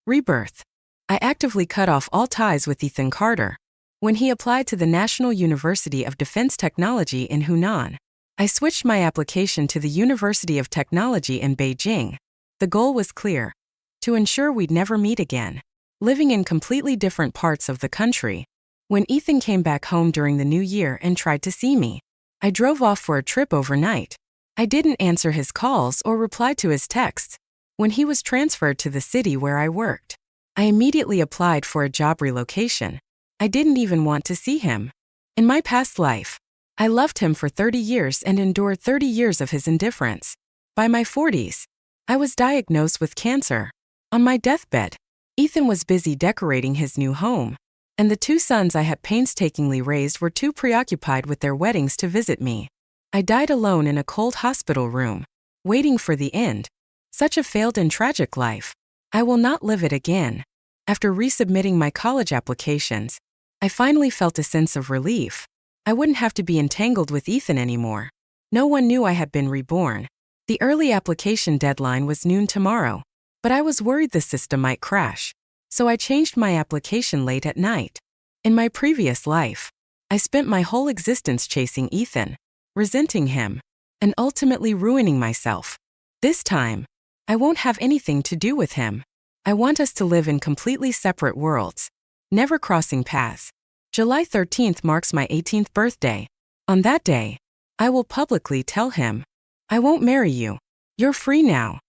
Rebirth. I actively cut off all ties with Ethan Carter. When he applied to the National University of Defense Technology in Hunan, I switched my application to the University of Technology in Beijing. The goal was clear: to ensure we'd never meet again. Living in completely different parts of the country. When Ethan came back home during the new year and tried to see me, I drove off for a trip overnight. I didn't answer his calls or reply to his texts. When he was transferred to the city where I worked, I immediately applied for a job relocation. I didn't even want to see him. In my past life, I loved him for 30 years and endured 30 years of his indifference. By my 40s, I was diagnosed with cancer. On my deathbed, Ethan was busy decorating his new home, and the two sons I had painstakingly raised were too preoccupied with their weddings to visit me. I died alone in a cold hospital room, waiting for the end. Such a failed and tragic life. I will not live it again. After resubmitting my college applications, I finally felt a sense of relief. I wouldn't have to be entangled with Ethan anymore. No one knew I had been reborn. The early application deadline was noon tomorrow, but I was worried the system might crash, so I changed my application late at night. In my previous life, I spent my whole existence chasing Ethan, resenting him, and ultimately ruining myself. This time, I won't have anything to do with him. I want us to live in completely separate worlds, never crossing paths. July 13th marks my 18th birthday. On that day, I will publicly tell him, I won't marry you. You're free now.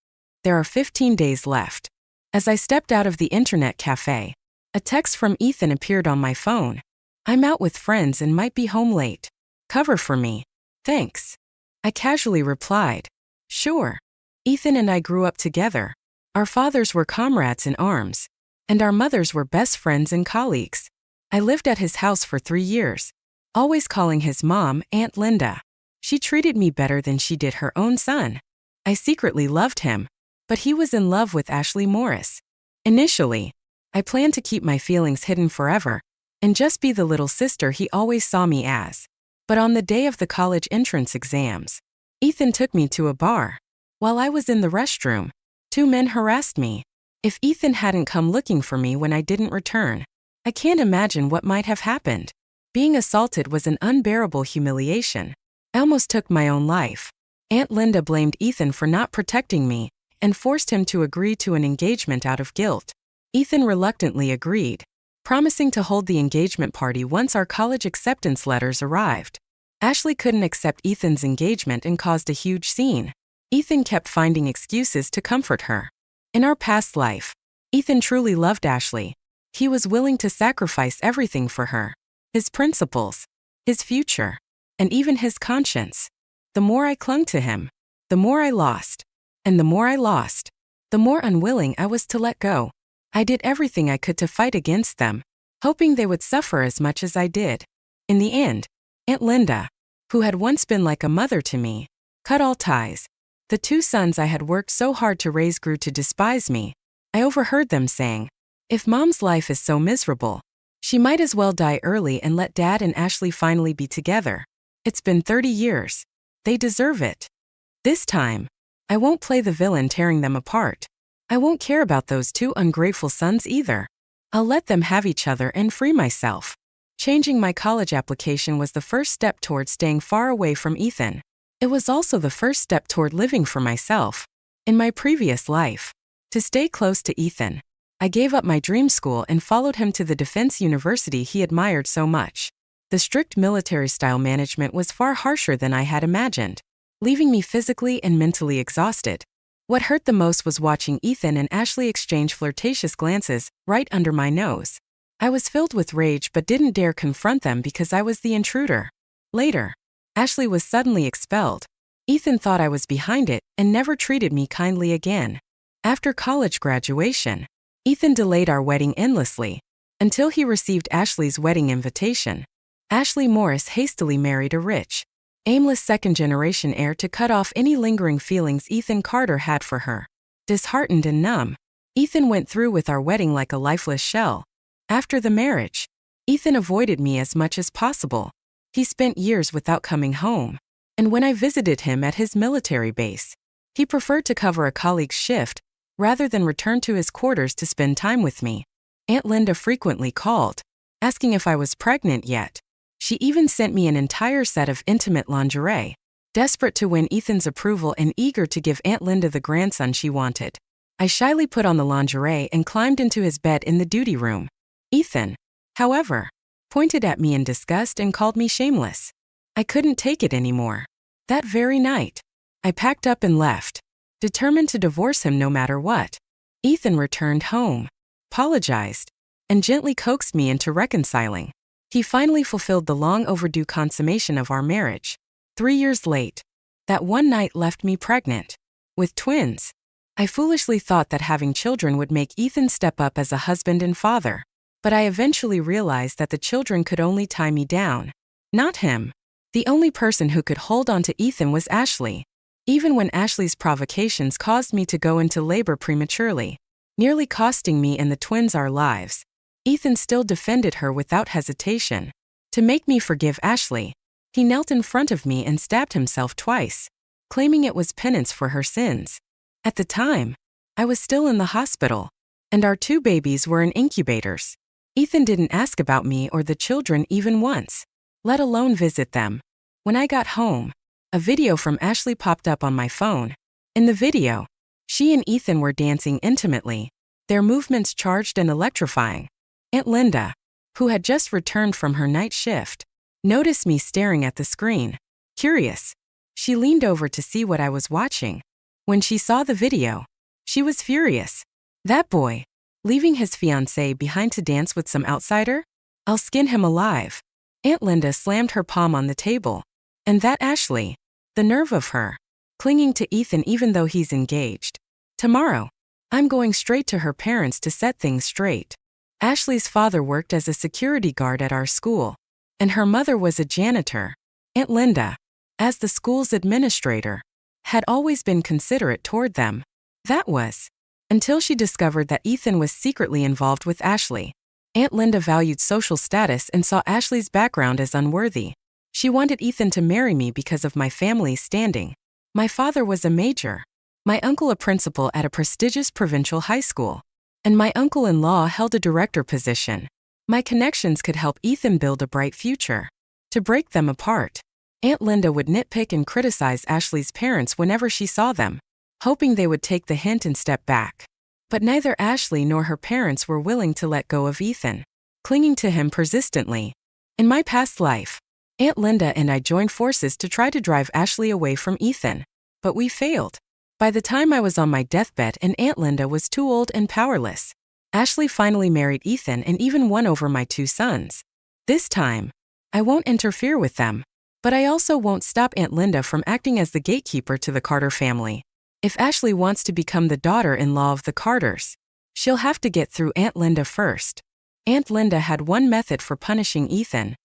There are 15 days left. As I stepped out of the internet cafe, a text from Ethan appeared on my phone. I'm out with friends and might be home late. Cover for me. Thanks. I casually replied, sure. Ethan and I grew up together. Our fathers were comrades in arms, and our mothers were best friends and colleagues. I lived at his house for 3 years, always calling his mom Aunt Linda. She treated me better than she did her own son. I secretly loved him, but he was in love with Ashley Morris. Initially, I planned to keep my feelings hidden forever and just be the little sister he always saw me as. But on the day of the college entrance exams, Ethan took me to a bar. While I was in the restroom, 2 men harassed me. If Ethan hadn't come looking for me when I didn't return, I can't imagine what might have happened. Being assaulted was an unbearable humiliation. I almost took my own life. Aunt Linda blamed Ethan for not protecting me and forced him to agree to an engagement out of guilt. Ethan reluctantly agreed, promising to hold the engagement party once our college acceptance letters arrived. Ashley couldn't accept Ethan's engagement and caused a huge scene. Ethan kept finding excuses to comfort her. In our past life, Ethan truly loved Ashley. He was willing to sacrifice everything for her: his principles, his future, and even his conscience. The more I clung to him, the more I lost. And the more I lost, the more unwilling I was to let go. I did everything I could to fight against them, hoping they would suffer as much as I did. In the end, Aunt Linda, who had once been like a mother to me, cut all ties. The 2 sons I had worked so hard to raise grew to despise me. I overheard them saying, if Mom's life is so miserable, she might as well die early and let Dad and Ashley finally be together. It's been 30 years. They deserve it. This time, I won't play the villain tearing them apart. I won't care about those 2 ungrateful sons either. I'll let them have each other and free myself. Changing my college application was the first step toward staying far away from Ethan. It was also the first step toward living for myself. In my previous life, to stay close to Ethan, I gave up my dream school and followed him to the defense university he admired so much. The strict military-style management was far harsher than I had imagined, leaving me physically and mentally exhausted. What hurt the most was watching Ethan and Ashley exchange flirtatious glances right under my nose. I was filled with rage but didn't dare confront them because I was the intruder. Later, Ashley was suddenly expelled. Ethan thought I was behind it and never treated me kindly again. After college graduation, Ethan delayed our wedding endlessly until he received Ashley's wedding invitation. Ashley Morris hastily married a rich, aimless second-generation heir to cut off any lingering feelings Ethan Carter had for her. Disheartened and numb, Ethan went through with our wedding like a lifeless shell. After the marriage, Ethan avoided me as much as possible. He spent years without coming home, and when I visited him at his military base, he preferred to cover a colleague's shift rather than return to his quarters to spend time with me. Aunt Linda frequently called, asking if I was pregnant yet. She even sent me an entire set of intimate lingerie. Desperate to win Ethan's approval and eager to give Aunt Linda the grandson she wanted, I shyly put on the lingerie and climbed into his bed in the duty room. Ethan, however, pointed at me in disgust and called me shameless. I couldn't take it anymore. That very night, I packed up and left, determined to divorce him no matter what. Ethan returned home, apologized, and gently coaxed me into reconciling. He finally fulfilled the long-overdue consummation of our marriage. 3 years late, that one night left me pregnant, with twins. I foolishly thought that having children would make Ethan step up as a husband and father, but I eventually realized that the children could only tie me down, not him. The only person who could hold on to Ethan was Ashley. Even when Ashley's provocations caused me to go into labor prematurely, nearly costing me and the twins our lives, Ethan still defended her without hesitation. To make me forgive Ashley, he knelt in front of me and stabbed himself twice, claiming it was penance for her sins. At the time, I was still in the hospital, and our 2 babies were in incubators. Ethan didn't ask about me or the children even once, let alone visit them. When I got home, a video from Ashley popped up on my phone. In the video, she and Ethan were dancing intimately, their movements charged and electrifying. Aunt Linda, who had just returned from her night shift, noticed me staring at the screen. Curious, she leaned over to see what I was watching. When she saw the video, she was furious. That boy, leaving his fiancée behind to dance with some outsider? I'll skin him alive. Aunt Linda slammed her palm on the table. And that Ashley, the nerve of her, clinging to Ethan even though he's engaged. Tomorrow, I'm going straight to her parents to set things straight. Ashley's father worked as a security guard at our school, and her mother was a janitor. Aunt Linda, as the school's administrator, had always been considerate toward them. That was, until she discovered that Ethan was secretly involved with Ashley. Aunt Linda valued social status and saw Ashley's background as unworthy. She wanted Ethan to marry me because of my family's standing. My father was a major, my uncle a principal at a prestigious provincial high school, and my uncle-in-law held a director position. My connections could help Ethan build a bright future. To break them apart, Aunt Linda would nitpick and criticize Ashley's parents whenever she saw them, hoping they would take the hint and step back. But neither Ashley nor her parents were willing to let go of Ethan, clinging to him persistently. In my past life, Aunt Linda and I joined forces to try to drive Ashley away from Ethan, but we failed. By the time I was on my deathbed and Aunt Linda was too old and powerless, Ashley finally married Ethan and even won over my 2 sons. This time, I won't interfere with them, but I also won't stop Aunt Linda from acting as the gatekeeper to the Carter family. If Ashley wants to become the daughter-in-law of the Carters, she'll have to get through Aunt Linda first. Aunt Linda had one method for punishing Ethan: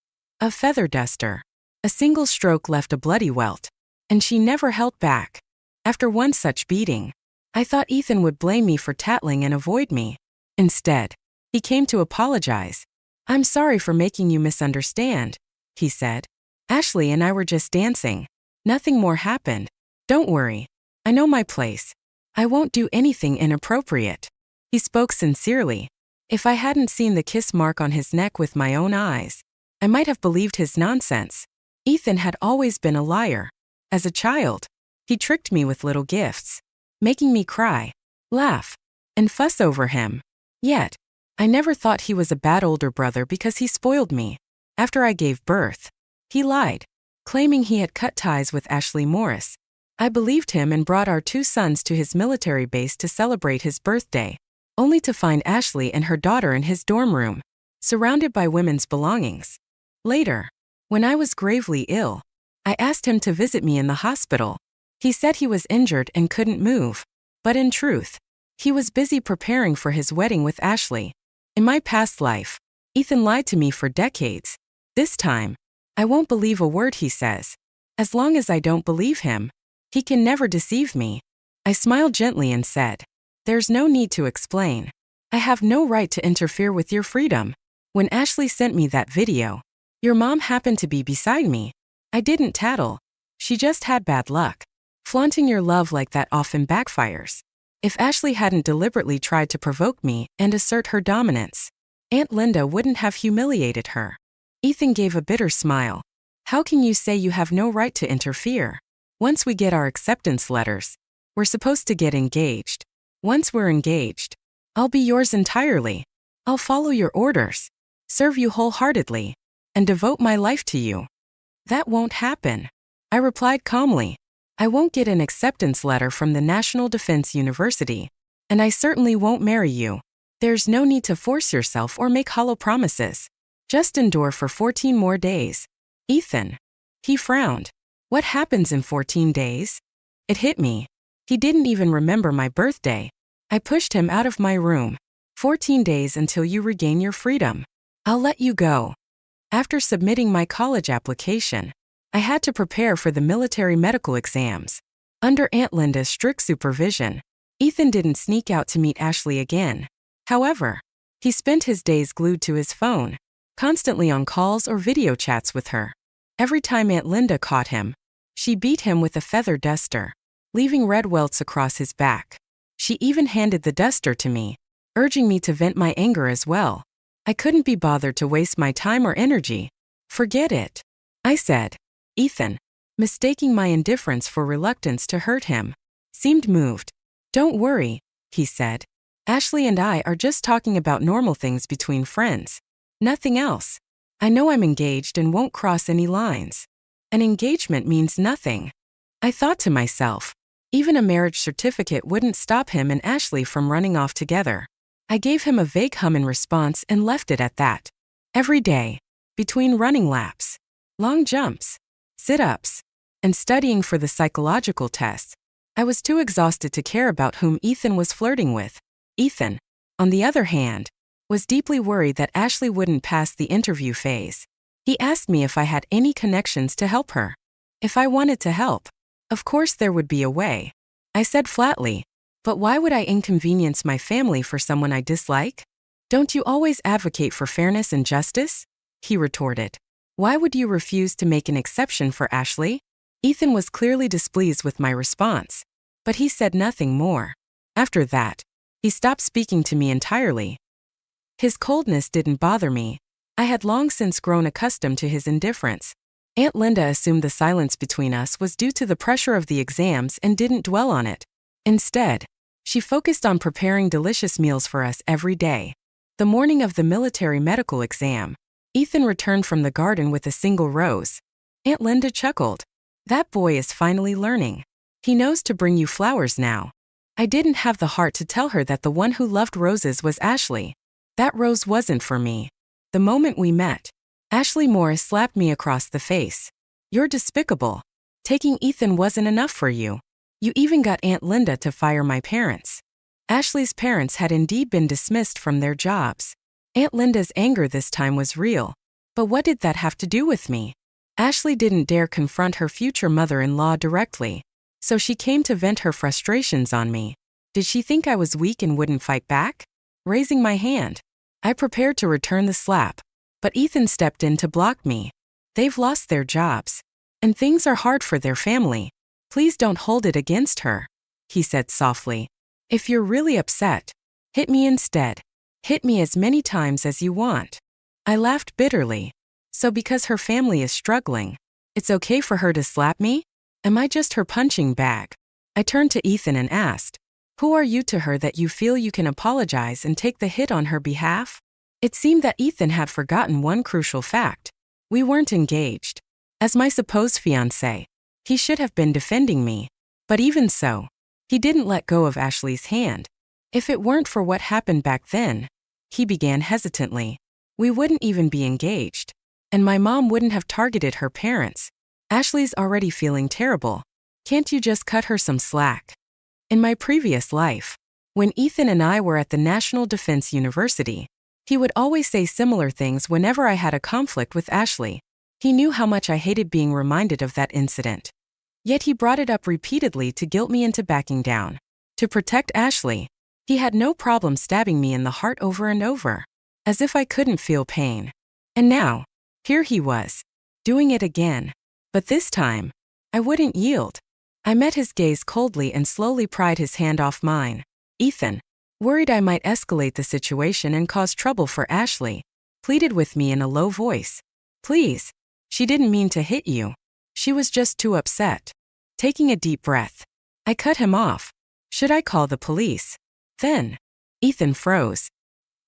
a feather duster. A single stroke left a bloody welt, and she never held back. After one such beating, I thought Ethan would blame me for tattling and avoid me. Instead, he came to apologize. "I'm sorry for making you misunderstand," he said. "Ashley and I were just dancing. Nothing more happened. Don't worry. I know my place. I won't do anything inappropriate." He spoke sincerely. If I hadn't seen the kiss mark on his neck with my own eyes, I might have believed his nonsense. Ethan had always been a liar. As a child, he tricked me with little gifts, making me cry, laugh, and fuss over him. Yet, I never thought he was a bad older brother because he spoiled me. After I gave birth, he lied, claiming he had cut ties with Ashley Morris. I believed him and brought our 2 sons to his military base to celebrate his birthday, only to find Ashley and her daughter in his dorm room, surrounded by women's belongings. Later, when I was gravely ill, I asked him to visit me in the hospital. He said he was injured and couldn't move, but in truth, he was busy preparing for his wedding with Ashley. In my past life, Ethan lied to me for decades. This time, I won't believe a word he says. As long as I don't believe him, he can never deceive me. I smiled gently and said, "There's no need to explain. I have no right to interfere with your freedom." When Ashley sent me that video, your mom happened to be beside me. I didn't tattle. She just had bad luck. Flaunting your love like that often backfires. If Ashley hadn't deliberately tried to provoke me and assert her dominance, Aunt Linda wouldn't have humiliated her. Ethan gave a bitter smile. How can you say you have no right to interfere? Once we get our acceptance letters, we're supposed to get engaged. Once we're engaged, I'll be yours entirely. I'll follow your orders, serve you wholeheartedly, and devote my life to you. That won't happen, I replied calmly. I won't get an acceptance letter from the National Defense University, and I certainly won't marry you. There's no need to force yourself or make hollow promises. Just endure for 14 more days. Ethan. He frowned. What happens in 14 days? It hit me. He didn't even remember my birthday. I pushed him out of my room. 14 days until you regain your freedom. I'll let you go. After submitting my college application, I had to prepare for the military medical exams. Under Aunt Linda's strict supervision, Ethan didn't sneak out to meet Ashley again. However, he spent his days glued to his phone, constantly on calls or video chats with her. Every time Aunt Linda caught him, she beat him with a feather duster, leaving red welts across his back. She even handed the duster to me, urging me to vent my anger as well. I couldn't be bothered to waste my time or energy. Forget it, I said. Ethan, mistaking my indifference for reluctance to hurt him, seemed moved. Don't worry, he said. Ashley and I are just talking about normal things between friends. Nothing else. I know I'm engaged and won't cross any lines. An engagement means nothing. I thought to myself. Even a marriage certificate wouldn't stop him and Ashley from running off together. I gave him a vague hum in response and left it at that. Every day, between running laps, long jumps, sit-ups, and studying for the psychological tests, I was too exhausted to care about whom Ethan was flirting with. Ethan, on the other hand, was deeply worried that Ashley wouldn't pass the interview phase. He asked me if I had any connections to help her. If I wanted to help, of course there would be a way. I said flatly, but why would I inconvenience my family for someone I dislike? Don't you always advocate for fairness and justice? He retorted. Why would you refuse to make an exception for Ashley? Ethan was clearly displeased with my response, but he said nothing more. After that, he stopped speaking to me entirely. His coldness didn't bother me. I had long since grown accustomed to his indifference. Aunt Linda assumed the silence between us was due to the pressure of the exams and didn't dwell on it. Instead, she focused on preparing delicious meals for us every day. The morning of the military medical exam, Ethan returned from the garden with a single rose. Aunt Linda chuckled. That boy is finally learning. He knows to bring you flowers now. I didn't have the heart to tell her that the one who loved roses was Ashley. That rose wasn't for me. The moment we met, Ashley Morris slapped me across the face. You're despicable. Taking Ethan wasn't enough for you. You even got Aunt Linda to fire my parents. Ashley's parents had indeed been dismissed from their jobs. Aunt Linda's anger this time was real. But what did that have to do with me? Ashley didn't dare confront her future mother-in-law directly, so she came to vent her frustrations on me. Did she think I was weak and wouldn't fight back? Raising my hand, I prepared to return the slap, but Ethan stepped in to block me. They've lost their jobs, and things are hard for their family. Please don't hold it against her, he said softly. If you're really upset, hit me instead. Hit me as many times as you want. I laughed bitterly. So because her family is struggling, it's okay for her to slap me? Am I just her punching bag? I turned to Ethan and asked, who are you to her that you feel you can apologize and take the hit on her behalf? It seemed that Ethan had forgotten one crucial fact. We weren't engaged. As my supposed fiancé, he should have been defending me. But even so, he didn't let go of Ashley's hand. If it weren't for what happened back then, he began hesitantly, we wouldn't even be engaged. And my mom wouldn't have targeted her parents. Ashley's already feeling terrible. Can't you just cut her some slack? In my previous life, when Ethan and I were at the National Defense University, he would always say similar things whenever I had a conflict with Ashley. He knew how much I hated being reminded of that incident. Yet he brought it up repeatedly to guilt me into backing down. To protect Ashley, he had no problem stabbing me in the heart over and over, as if I couldn't feel pain. And now, here he was, doing it again. But this time, I wouldn't yield. I met his gaze coldly and slowly pried his hand off mine. Ethan, worried I might escalate the situation and cause trouble for Ashley, pleaded with me in a low voice. Please. She didn't mean to hit you. She was just too upset. Taking a deep breath, I cut him off. Should I call the police? Then, Ethan froze.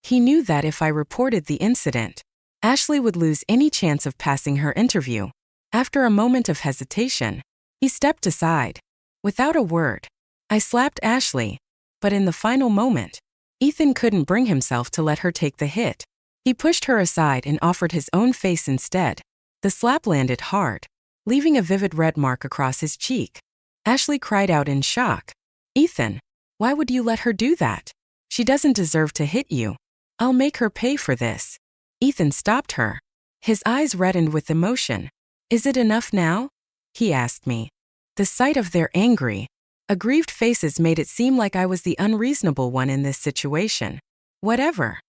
He knew that if I reported the incident, Ashley would lose any chance of passing her interview. After a moment of hesitation, he stepped aside. Without a word, I slapped Ashley, but in the final moment, Ethan couldn't bring himself to let her take the hit. He pushed her aside and offered his own face instead. The slap landed hard, leaving a vivid red mark across his cheek. Ashley cried out in shock. Ethan, why would you let her do that? She doesn't deserve to hit you. I'll make her pay for this. Ethan stopped her. His eyes reddened with emotion. Is it enough now? He asked me. The sight of their angry, aggrieved faces made it seem like I was the unreasonable one in this situation. Whatever.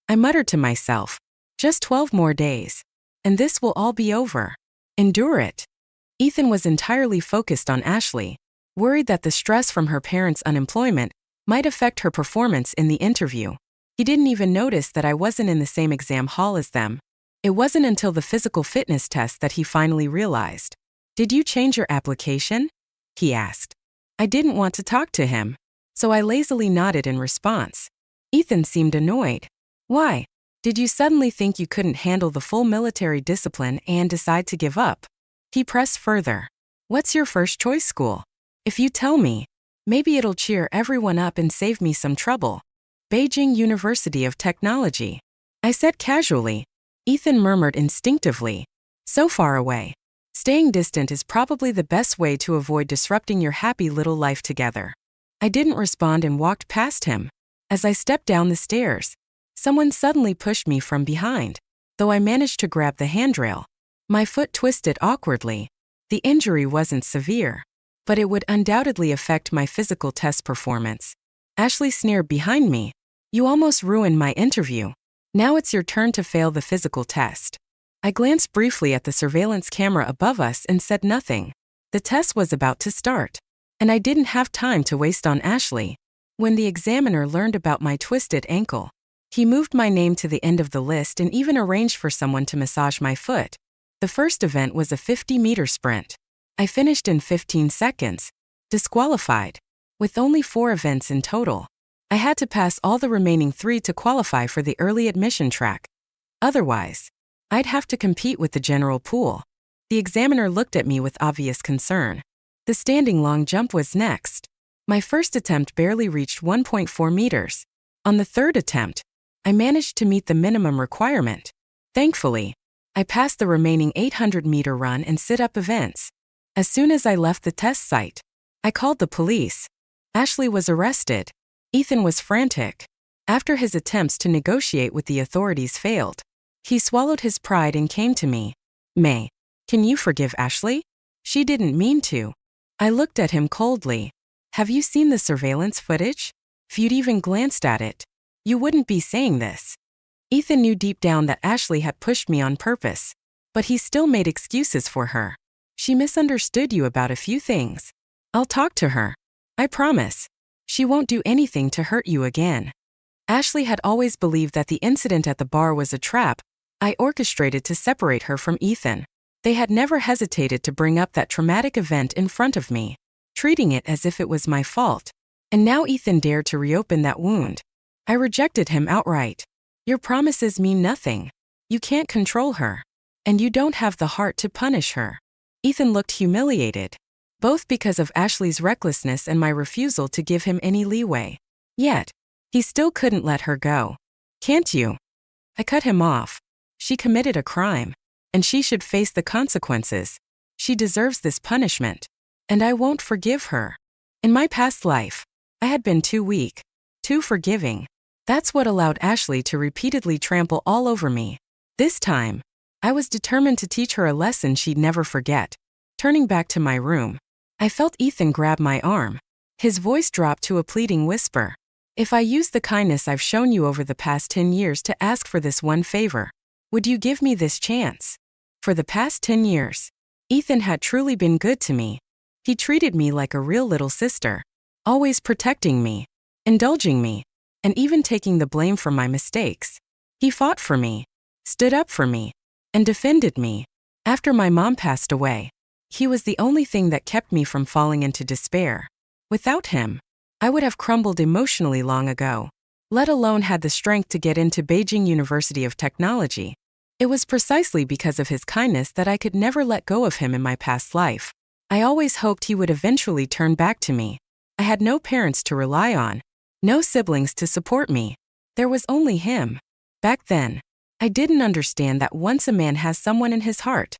I muttered to myself. Just 12 more days, and this will all be over. Endure it. Ethan was entirely focused on Ashley, worried that the stress from her parents' unemployment might affect her performance in the interview. He didn't even notice that I wasn't in the same exam hall as them. It wasn't until the physical fitness test that he finally realized. Did you change your application? He asked. I didn't want to talk to him, so I lazily nodded in response. Ethan seemed annoyed. Why? Did you suddenly think you couldn't handle the full military discipline and decide to give up? He pressed further. What's your first choice school? If you tell me, maybe it'll cheer everyone up and save me some trouble. Beijing University of Technology. I said casually. Ethan murmured instinctively. So far away. Staying distant is probably the best way to avoid disrupting your happy little life together. I didn't respond and walked past him. As I stepped down the stairs, someone suddenly pushed me from behind. Though I managed to grab the handrail, my foot twisted awkwardly. The injury wasn't severe, but it would undoubtedly affect my physical test performance. Ashley sneered behind me. You almost ruined my interview. Now it's your turn to fail the physical test. I glanced briefly at the surveillance camera above us and said nothing. The test was about to start, and I didn't have time to waste on Ashley. When the examiner learned about my twisted ankle, he moved my name to the end of the list and even arranged for someone to massage my foot. The first event was a 50-meter sprint. I finished in 15 seconds, disqualified. With only 4 events in total, I had to pass all the remaining 3 to qualify for the early admission track. Otherwise, I'd have to compete with the general pool. The examiner looked at me with obvious concern. The standing long jump was next. My first attempt barely reached 1.4 meters. On the third attempt, I managed to meet the minimum requirement. Thankfully, I passed the remaining 800-meter run and sit-up events. As soon as I left the test site, I called the police. Ashley was arrested. Ethan was frantic. After his attempts to negotiate with the authorities failed, he swallowed his pride and came to me. May, can you forgive Ashley? She didn't mean to. I looked at him coldly. Have you seen the surveillance footage? If you'd even glanced at it, you wouldn't be saying this. Ethan knew deep down that Ashley had pushed me on purpose, but he still made excuses for her. She misunderstood you about a few things. I'll talk to her. I promise. She won't do anything to hurt you again. Ashley had always believed that the incident at the bar was a trap I orchestrated to separate her from Ethan. They had never hesitated to bring up that traumatic event in front of me, treating it as if it was my fault. And now Ethan dared to reopen that wound. I rejected him outright. Your promises mean nothing. You can't control her. And you don't have the heart to punish her. Ethan looked humiliated, both because of Ashley's recklessness and my refusal to give him any leeway. Yet, he still couldn't let her go. Can't you? I cut him off. She committed a crime, and she should face the consequences. She deserves this punishment, and I won't forgive her. In my past life, I had been too weak, too forgiving. That's what allowed Ashley to repeatedly trample all over me. This time, I was determined to teach her a lesson she'd never forget. Turning back to my room, I felt Ethan grab my arm. His voice dropped to a pleading whisper. If I used the kindness I've shown you over the past 10 years to ask for this one favor, would you give me this chance? For the past 10 years, Ethan had truly been good to me. He treated me like a real little sister, always protecting me. indulging me, and even taking the blame for my mistakes. He fought for me, stood up for me, and defended me. After my mom passed away, he was the only thing that kept me from falling into despair. Without him, I would have crumbled emotionally long ago, let alone had the strength to get into Beijing University of Technology. It was precisely because of his kindness that I could never let go of him in my past life. I always hoped he would eventually turn back to me. I had no parents to rely on, no siblings to support me. There was only him. Back then, I didn't understand that once a man has someone in his heart,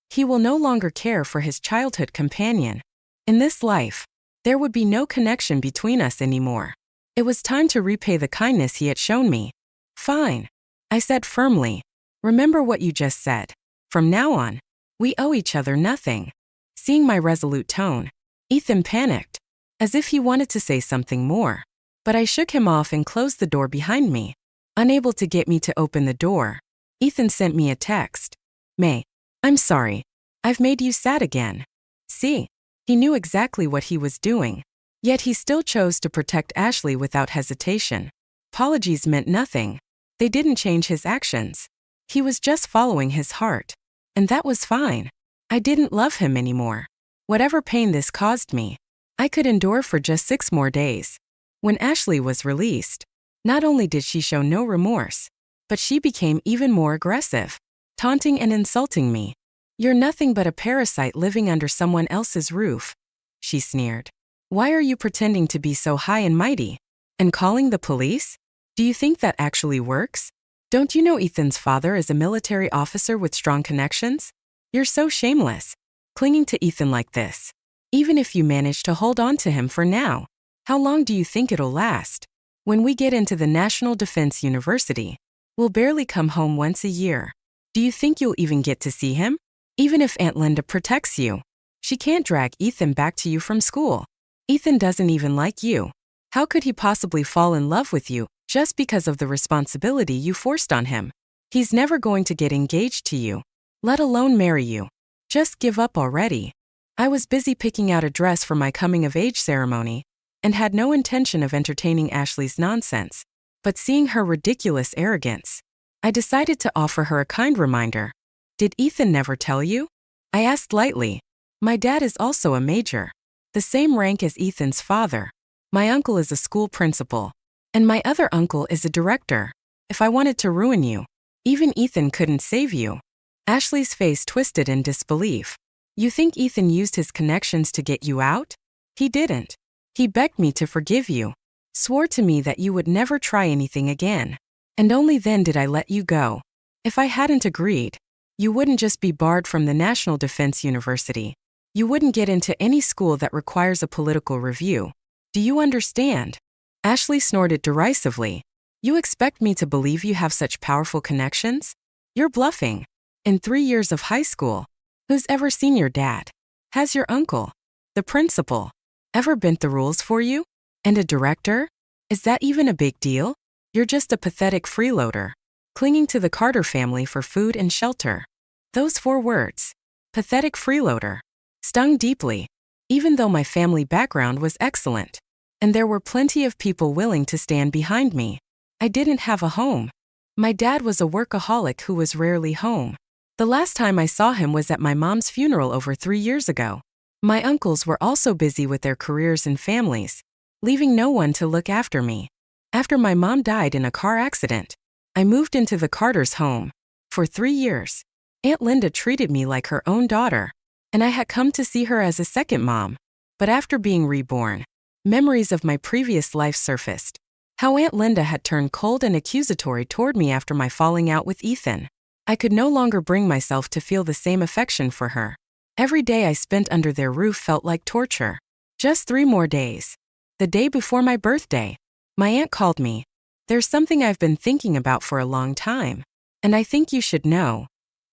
he will no longer care for his childhood companion. In this life, there would be no connection between us anymore. It was time to repay the kindness he had shown me. Fine, I said firmly. Remember what you just said. From now on, we owe each other nothing. Seeing my resolute tone, Ethan panicked, as if he wanted to say something more. But I shook him off and closed the door behind me. Unable to get me to open the door, Ethan sent me a text. May, I'm sorry. I've made you sad again. See, he knew exactly what he was doing. Yet he still chose to protect Ashley without hesitation. Apologies meant nothing. They didn't change his actions. He was just following his heart. And that was fine. I didn't love him anymore. Whatever pain this caused me, I could endure for just 6 more days. When Ashley was released, not only did she show no remorse, but she became even more aggressive, taunting and insulting me. You're nothing but a parasite living under someone else's roof, she sneered. Why are you pretending to be so high and mighty? And calling the police? Do you think that actually works? Don't you know Ethan's father is a military officer with strong connections? You're so shameless, clinging to Ethan like this. Even if you manage to hold on to him for now, how long do you think it'll last? When we get into the National Defense University, we'll barely come home once a year. Do you think you'll even get to see him? Even if Aunt Linda protects you, she can't drag Ethan back to you from school. Ethan doesn't even like you. How could he possibly fall in love with you just because of the responsibility you forced on him? He's never going to get engaged to you, let alone marry you. Just give up already. I was busy picking out a dress for my coming-of-age ceremony and had no intention of entertaining Ashley's nonsense. But seeing her ridiculous arrogance, I decided to offer her a kind reminder. Did Ethan never tell you? I asked lightly. My dad is also a major, the same rank as Ethan's father. My uncle is a school principal, and my other uncle is a director. If I wanted to ruin you, even Ethan couldn't save you. Ashley's face twisted in disbelief. You think Ethan used his connections to get you out? He didn't. He begged me to forgive you, swore to me that you would never try anything again. And only then did I let you go. If I hadn't agreed, you wouldn't just be barred from the National Defense University. You wouldn't get into any school that requires a political review. Do you understand? Ashley snorted derisively. You expect me to believe you have such powerful connections? You're bluffing. In 3 years of high school, who's ever seen your dad? Has your uncle, the principal, ever bent the rules for you? And a director? Is that even a big deal? You're just a pathetic freeloader, clinging to the Carter family for food and shelter. Those 4 words, pathetic freeloader, stung deeply, even though my family background was excellent, and there were plenty of people willing to stand behind me. I didn't have a home. My dad was a workaholic who was rarely home. The last time I saw him was at my mom's funeral over 3 years ago. My uncles were also busy with their careers and families, leaving no one to look after me. After my mom died in a car accident, I moved into the Carter's home. For 3 years, Aunt Linda treated me like her own daughter, and I had come to see her as a second mom. But after being reborn, memories of my previous life surfaced. How Aunt Linda had turned cold and accusatory toward me after my falling out with Ethan. I could no longer bring myself to feel the same affection for her. Every day I spent under their roof felt like torture. Just 3 more days. The day before my birthday, my aunt called me. There's something I've been thinking about for a long time, and I think you should know.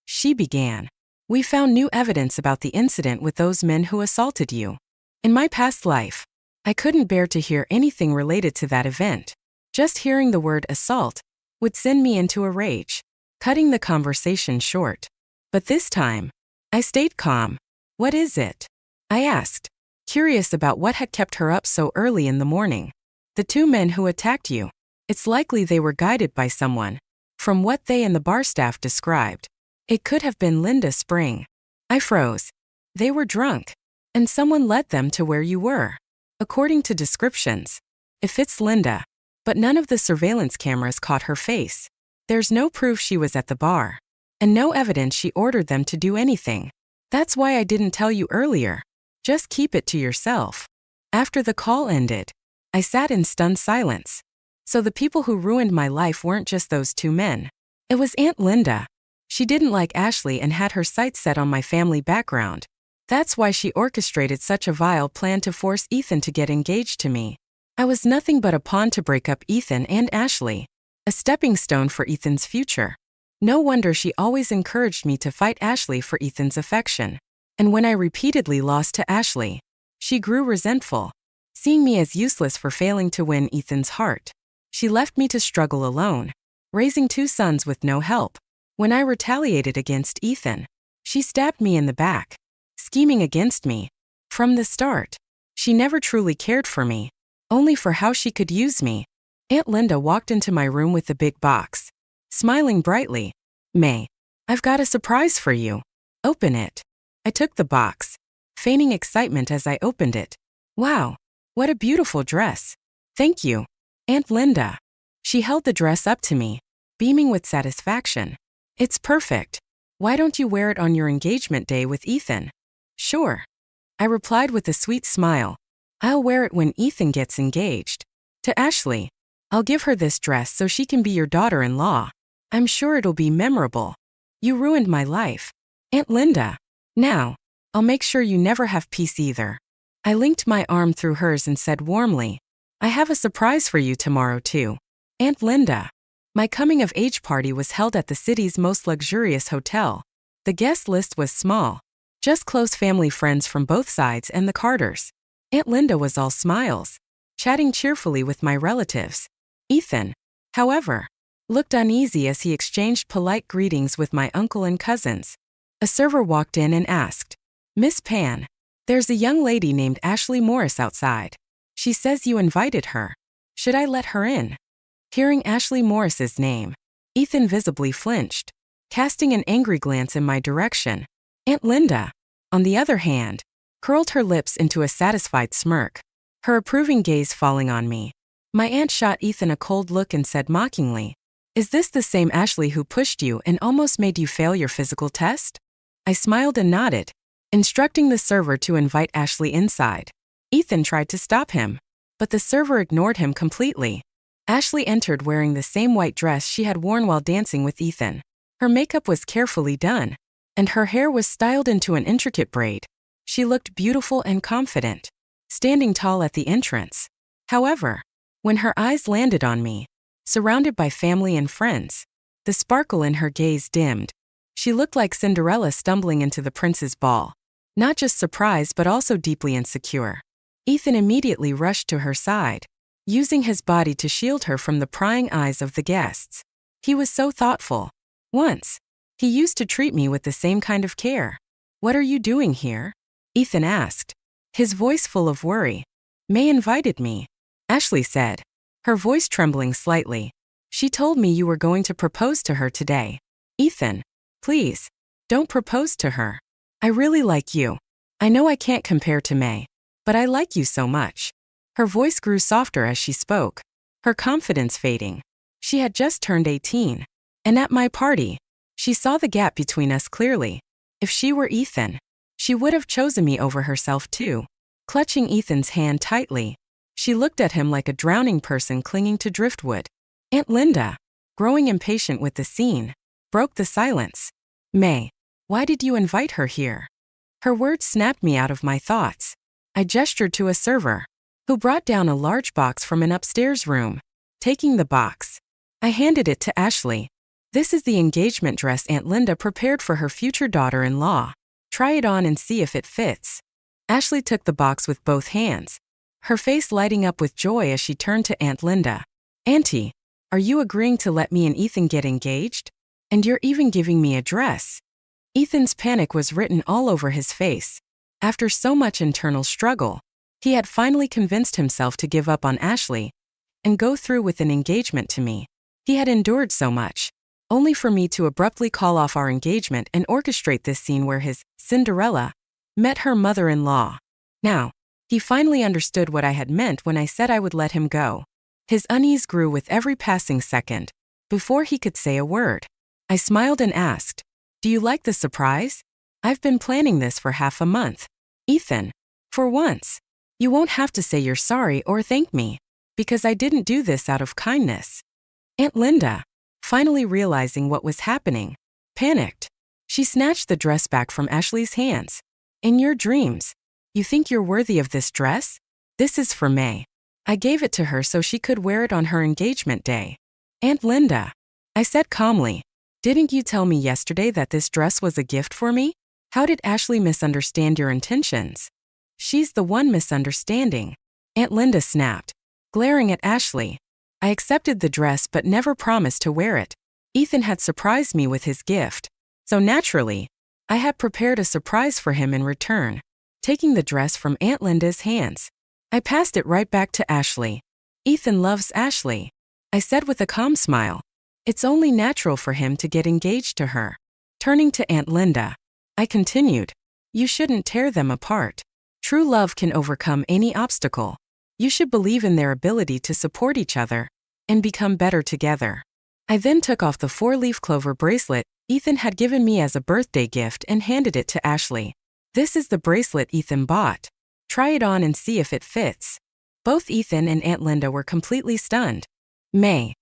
She began. We found new evidence about the incident with those men who assaulted you. In my past life, I couldn't bear to hear anything related to that event. Just hearing the word assault would send me into a rage, cutting the conversation short. But this time, I stayed calm. What is it? I asked, curious about what had kept her up so early in the morning. The two men who attacked you. It's likely they were guided by someone. From what they and the bar staff described, it could have been Linda Spring. I froze. They were drunk. And someone led them to where you were. According to descriptions. If it's Linda. But none of the surveillance cameras caught her face. There's no proof she was at the bar. And no evidence she ordered them to do anything. That's why I didn't tell you earlier. Just keep it to yourself. After the call ended, I sat in stunned silence. So the people who ruined my life weren't just those two men. It was Aunt Linda. She didn't like Ashley and had her sights set on my family background. That's why she orchestrated such a vile plan to force Ethan to get engaged to me. I was nothing but a pawn to break up Ethan and Ashley. A stepping stone for Ethan's future. No wonder she always encouraged me to fight Ashley for Ethan's affection. And when I repeatedly lost to Ashley, she grew resentful, seeing me as useless for failing to win Ethan's heart. She left me to struggle alone, raising two sons with no help. When I retaliated against Ethan, she stabbed me in the back, scheming against me. From the start, she never truly cared for me, only for how she could use me. Aunt Linda walked into my room with the big box, smiling brightly. May, I've got a surprise for you. Open it. I took the box, feigning excitement as I opened it. Wow, what a beautiful dress. Thank you, Aunt Linda. She held the dress up to me, beaming with satisfaction. It's perfect. Why don't you wear it on your engagement day with Ethan? Sure. I replied with a sweet smile. I'll wear it when Ethan gets engaged. To Ashley. I'll give her this dress so she can be your daughter-in-law. I'm sure it'll be memorable. You ruined my life, Aunt Linda. Now, I'll make sure you never have peace either. I linked my arm through hers and said warmly, I have a surprise for you tomorrow too, Aunt Linda. My coming-of-age party was held at the city's most luxurious hotel. The guest list was small, just close family friends from both sides and the Carters. Aunt Linda was all smiles, chatting cheerfully with my relatives. Ethan, however, looked uneasy as he exchanged polite greetings with my uncle and cousins. A server walked in and asked, Miss Pan, there's a young lady named Ashley Morris outside. She says you invited her. Should I let her in? Hearing Ashley Morris's name, Ethan visibly flinched, casting an angry glance in my direction. Aunt Linda, on the other hand, curled her lips into a satisfied smirk, her approving gaze falling on me. My aunt shot Ethan a cold look and said mockingly, Is this the same Ashley who pushed you and almost made you fail your physical test? I smiled and nodded, instructing the server to invite Ashley inside. Ethan tried to stop him, but the server ignored him completely. Ashley entered wearing the same white dress she had worn while dancing with Ethan. Her makeup was carefully done, and her hair was styled into an intricate braid. She looked beautiful and confident, standing tall at the entrance. However, when her eyes landed on me, surrounded by family and friends, the sparkle in her gaze dimmed. She looked like Cinderella stumbling into the prince's ball, not just surprised but also deeply insecure. Ethan immediately rushed to her side, using his body to shield her from the prying eyes of the guests. He was so thoughtful. Once, he used to treat me with the same kind of care. What are you doing here? Ethan asked, his voice full of worry. May invited me, Ashley said, her voice trembling slightly. She told me you were going to propose to her today. Ethan, please, don't propose to her. I really like you. I know I can't compare to May, but I like you so much. Her voice grew softer as she spoke, her confidence fading. She had just turned 18, and at my party, she saw the gap between us clearly. If she were Ethan, she would have chosen me over herself too. Clutching Ethan's hand tightly, she looked at him like a drowning person clinging to driftwood. Aunt Linda, growing impatient with the scene, broke the silence. May, why did you invite her here? Her words snapped me out of my thoughts. I gestured to a server, who brought down a large box from an upstairs room. Taking the box, I handed it to Ashley. This is the engagement dress Aunt Linda prepared for her future daughter-in-law. Try it on and see if it fits. Ashley took the box with both hands, her face lighting up with joy as she turned to Aunt Linda. Auntie, are you agreeing to let me and Ethan get engaged? And you're even giving me a dress? Ethan's panic was written all over his face. After so much internal struggle, he had finally convinced himself to give up on Ashley. and go through with an engagement to me. He had endured so much, only for me to abruptly call off our engagement and orchestrate this scene where his Cinderella met her mother-in-law. Now, he finally understood what I had meant when I said I would let him go. His unease grew with every passing second. Before he could say a word, I smiled and asked, "Do you like the surprise? I've been planning this for half a month. Ethan, for once, you won't have to say you're sorry or thank me, because I didn't do this out of kindness." Aunt Linda, finally realizing what was happening, panicked. She snatched the dress back from Ashley's hands. "In your dreams, you think you're worthy of this dress? This is for May. I gave it to her so she could wear it on her engagement day." "Aunt Linda," I said calmly, "didn't you tell me yesterday that this dress was a gift for me? How did Ashley misunderstand your intentions?" "She's the one misunderstanding," Aunt Linda snapped, glaring at Ashley. "I accepted the dress but never promised to wear it. Ethan had surprised me with his gift, so naturally, I had prepared a surprise for him in return." Taking the dress from Aunt Linda's hands, I passed it right back to Ashley. "Ethan loves Ashley," I said with a calm smile. "It's only natural for him to get engaged to her." Turning to Aunt Linda, I continued, "You shouldn't tear them apart. True love can overcome any obstacle. You should believe in their ability to support each other and become better together." I then took off the 4-leaf clover bracelet Ethan had given me as a birthday gift and handed it to Ashley. "This is the bracelet Ethan bought. Try it on and see if it fits." Both Ethan and Aunt Linda were completely stunned. "May."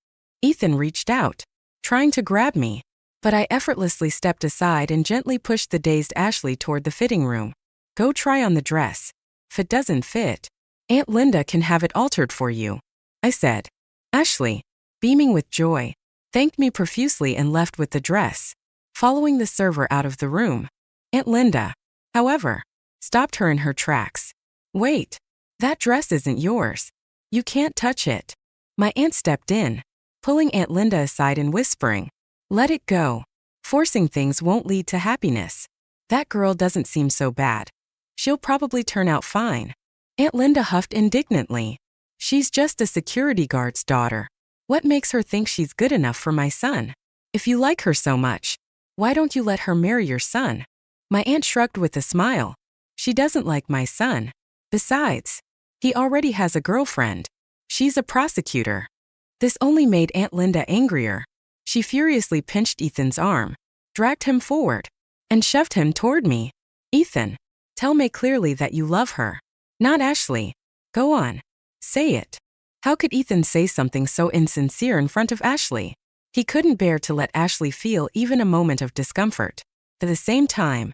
Ethan reached out, trying to grab me, but I effortlessly stepped aside and gently pushed the dazed Ashley toward the fitting room. "Go try on the dress. If it doesn't fit, Aunt Linda can have it altered for you," I said. Ashley, beaming with joy, thanked me profusely and left with the dress. Following the server out of the room, Aunt Linda, however, stopped her in her tracks. "Wait, that dress isn't yours. You can't touch it." My aunt stepped in, pulling Aunt Linda aside and whispering, "Let it go. Forcing things won't lead to happiness. That girl doesn't seem so bad. She'll probably turn out fine." Aunt Linda huffed indignantly. "She's just a security guard's daughter. What makes her think she's good enough for my son? If you like her so much, why don't you let her marry your son?" My aunt shrugged with a smile. "She doesn't like my son. Besides, he already has a girlfriend. She's a prosecutor." This only made Aunt Linda angrier. She furiously pinched Ethan's arm, dragged him forward, and shoved him toward me. "Ethan, tell May clearly that you love her. Not Ashley. Go on. Say it." How could Ethan say something so insincere in front of Ashley? He couldn't bear to let Ashley feel even a moment of discomfort. At the same time,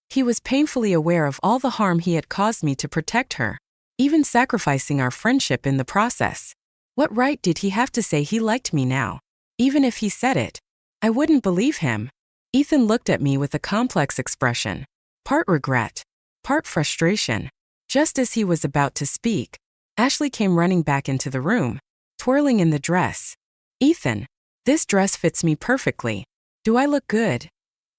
he was painfully aware of all the harm he had caused me to protect her, even sacrificing our friendship in the process. What right did he have to say he liked me now? Even if he said it, I wouldn't believe him. Ethan looked at me with a complex expression, part regret, part frustration. Just as he was about to speak, Ashley came running back into the room, twirling in the dress. "Ethan, this dress fits me perfectly. Do I look good?"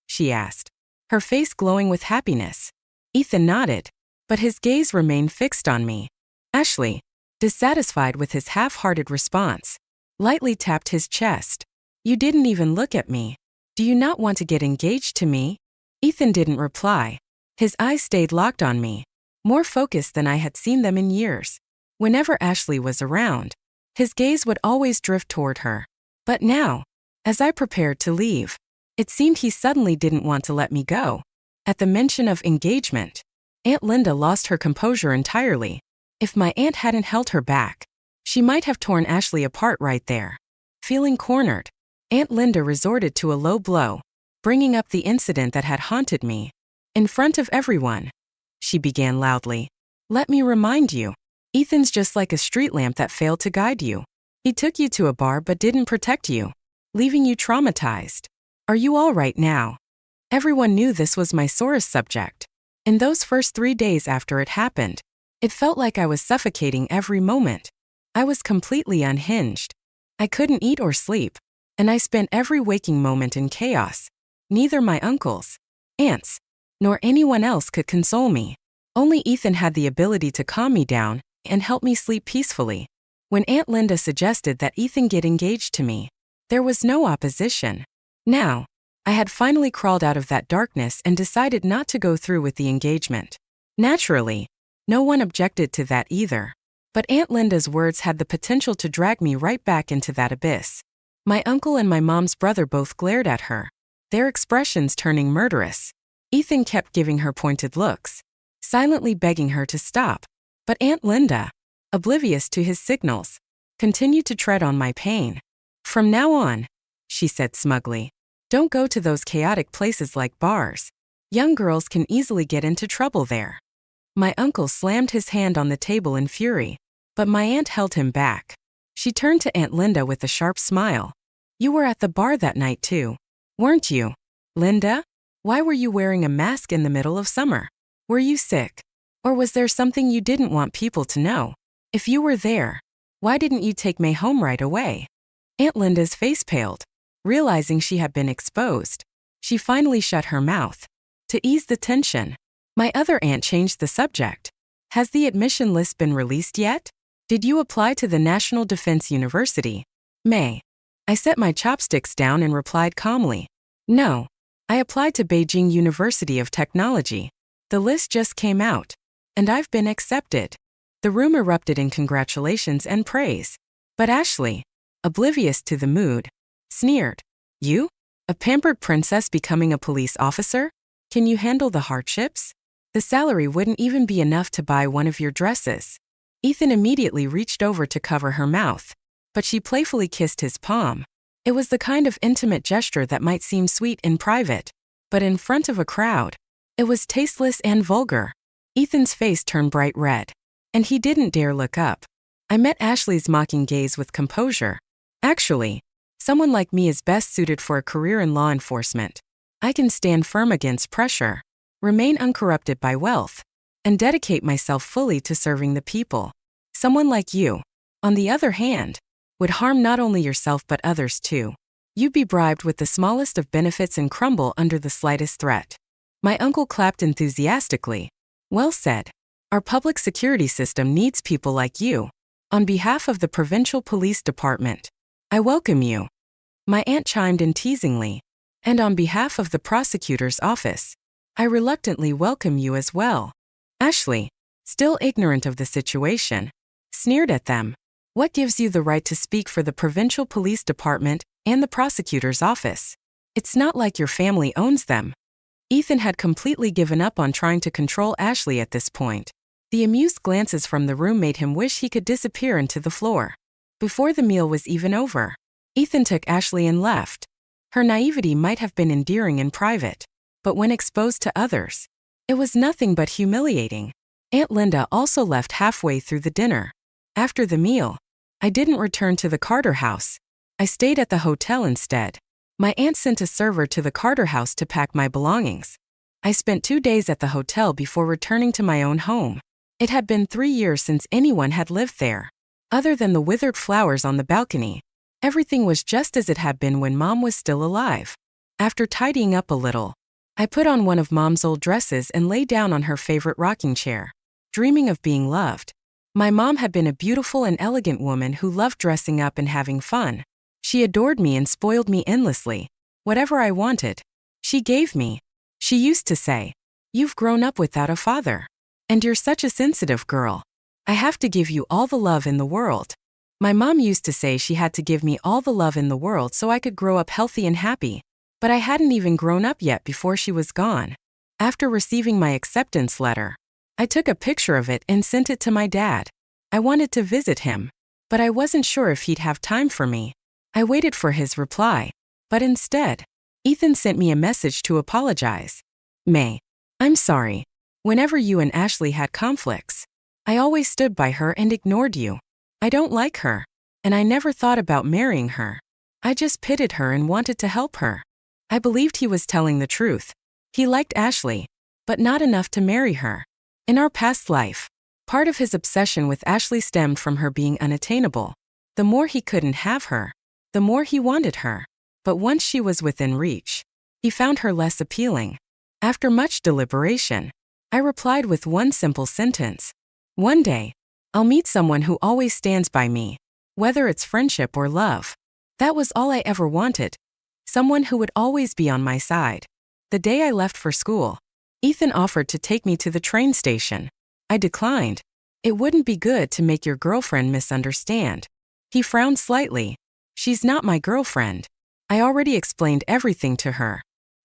she asked, her face glowing with happiness. Ethan nodded, but his gaze remained fixed on me. Ashley, dissatisfied with his half-hearted response, lightly tapped his chest. "You didn't even look at me. Do you not want to get engaged to me?" Ethan didn't reply. His eyes stayed locked on me, more focused than I had seen them in years. Whenever Ashley was around, his gaze would always drift toward her. But now, as I prepared to leave, it seemed he suddenly didn't want to let me go. At the mention of engagement, Aunt Linda lost her composure entirely. If my aunt hadn't held her back, she might have torn Ashley apart right there. Feeling cornered, Aunt Linda resorted to a low blow, bringing up the incident that had haunted me. "In front of everyone," she began loudly, "let me remind you, Ethan's just like a street lamp that failed to guide you. He took you to a bar but didn't protect you, leaving you traumatized. Are you all right now?" Everyone knew this was my sorest subject. In those first 3 days after it happened, it felt like I was suffocating every moment. I was completely unhinged. I couldn't eat or sleep, and I spent every waking moment in chaos. Neither my uncles, aunts, nor anyone else could console me. Only Ethan had the ability to calm me down and help me sleep peacefully. When Aunt Linda suggested that Ethan get engaged to me, there was no opposition. Now, I had finally crawled out of that darkness and decided not to go through with the engagement. Naturally, no one objected to that either. But Aunt Linda's words had the potential to drag me right back into that abyss. My uncle and my mom's brother both glared at her, their expressions turning murderous. Ethan kept giving her pointed looks, silently begging her to stop. But Aunt Linda, oblivious to his signals, continued to tread on my pain. "From now on," she said smugly, "don't go to those chaotic places like bars. Young girls can easily get into trouble there." My uncle slammed his hand on the table in fury, but my aunt held him back. She turned to Aunt Linda with a sharp smile. "You were at the bar that night too, weren't you, Linda? Why were you wearing a mask in the middle of summer? Were you sick? Or was there something you didn't want people to know? If you were there, why didn't you take May home right away?" Aunt Linda's face paled, realizing she had been exposed. She finally shut her mouth. To ease the tension, my other aunt changed the subject. "Has the admission list been released yet? Did you apply to the National Defense University, May?" I set my chopsticks down and replied calmly, "No. I applied to Beijing University of Technology. The list just came out, and I've been accepted." The room erupted in congratulations and praise. But Ashley, oblivious to the mood, sneered, "You? A pampered princess becoming a police officer? Can you handle the hardships? The salary wouldn't even be enough to buy one of your dresses." Ethan immediately reached over to cover her mouth, but she playfully kissed his palm. It was the kind of intimate gesture that might seem sweet in private, but in front of a crowd, it was tasteless and vulgar. Ethan's face turned bright red, and he didn't dare look up. I met Ashley's mocking gaze with composure. "Actually, someone like me is best suited for a career in law enforcement. I can stand firm against pressure, remain uncorrupted by wealth, and dedicate myself fully to serving the people. Someone like you, on the other hand, would harm not only yourself but others too. You'd be bribed with the smallest of benefits and crumble under the slightest threat." My uncle clapped enthusiastically. "Well said. Our public security system needs people like you. On behalf of the Provincial Police Department, I welcome you." My aunt chimed in teasingly, "And on behalf of the prosecutor's office, I reluctantly welcome you as well." Ashley, still ignorant of the situation, sneered at them. "What gives you the right to speak for the Provincial Police Department and the prosecutor's office? It's not like your family owns them." Ethan had completely given up on trying to control Ashley at this point. The amused glances from the room made him wish he could disappear into the floor. Before the meal was even over, Ethan took Ashley and left. Her naivety might have been endearing in private, but when exposed to others, it was nothing but humiliating. Aunt Linda also left halfway through the dinner. After the meal, I didn't return to the Carter house. I stayed at the hotel instead. My aunt sent a server to the Carter house to pack my belongings. I spent 2 days at the hotel before returning to my own home. It had been 3 years since anyone had lived there. Other than the withered flowers on the balcony, everything was just as it had been when Mom was still alive. After tidying up a little, I put on one of Mom's old dresses and lay down on her favorite rocking chair, dreaming of being loved. My mom had been a beautiful and elegant woman who loved dressing up and having fun. She adored me and spoiled me endlessly. Whatever I wanted, she gave me. She used to say, "You've grown up without a father. And you're such a sensitive girl. I have to give you all the love in the world." My mom used to say she had to give me all the love in the world so I could grow up healthy and happy. But I hadn't even grown up yet before she was gone. After receiving my acceptance letter, I took a picture of it and sent it to my dad. I wanted to visit him, but I wasn't sure if he'd have time for me. I waited for his reply, but instead, Ethan sent me a message to apologize. "May, I'm sorry. Whenever you and Ashley had conflicts, I always stood by her and ignored you. I don't like her, and I never thought about marrying her. I just pitied her and wanted to help her." I believed he was telling the truth. He liked Ashley, but not enough to marry her. In our past life, part of his obsession with Ashley stemmed from her being unattainable. The more he couldn't have her, the more he wanted her. But once she was within reach, he found her less appealing. After much deliberation, I replied with one simple sentence. "One day, I'll meet someone who always stands by me." whether it's friendship or love. That was all I ever wanted. Someone who would always be on my side. The day I left for school, Ethan offered to take me to the train station. I declined. It wouldn't be good to make your girlfriend misunderstand. He frowned slightly. She's not my girlfriend. I already explained everything to her.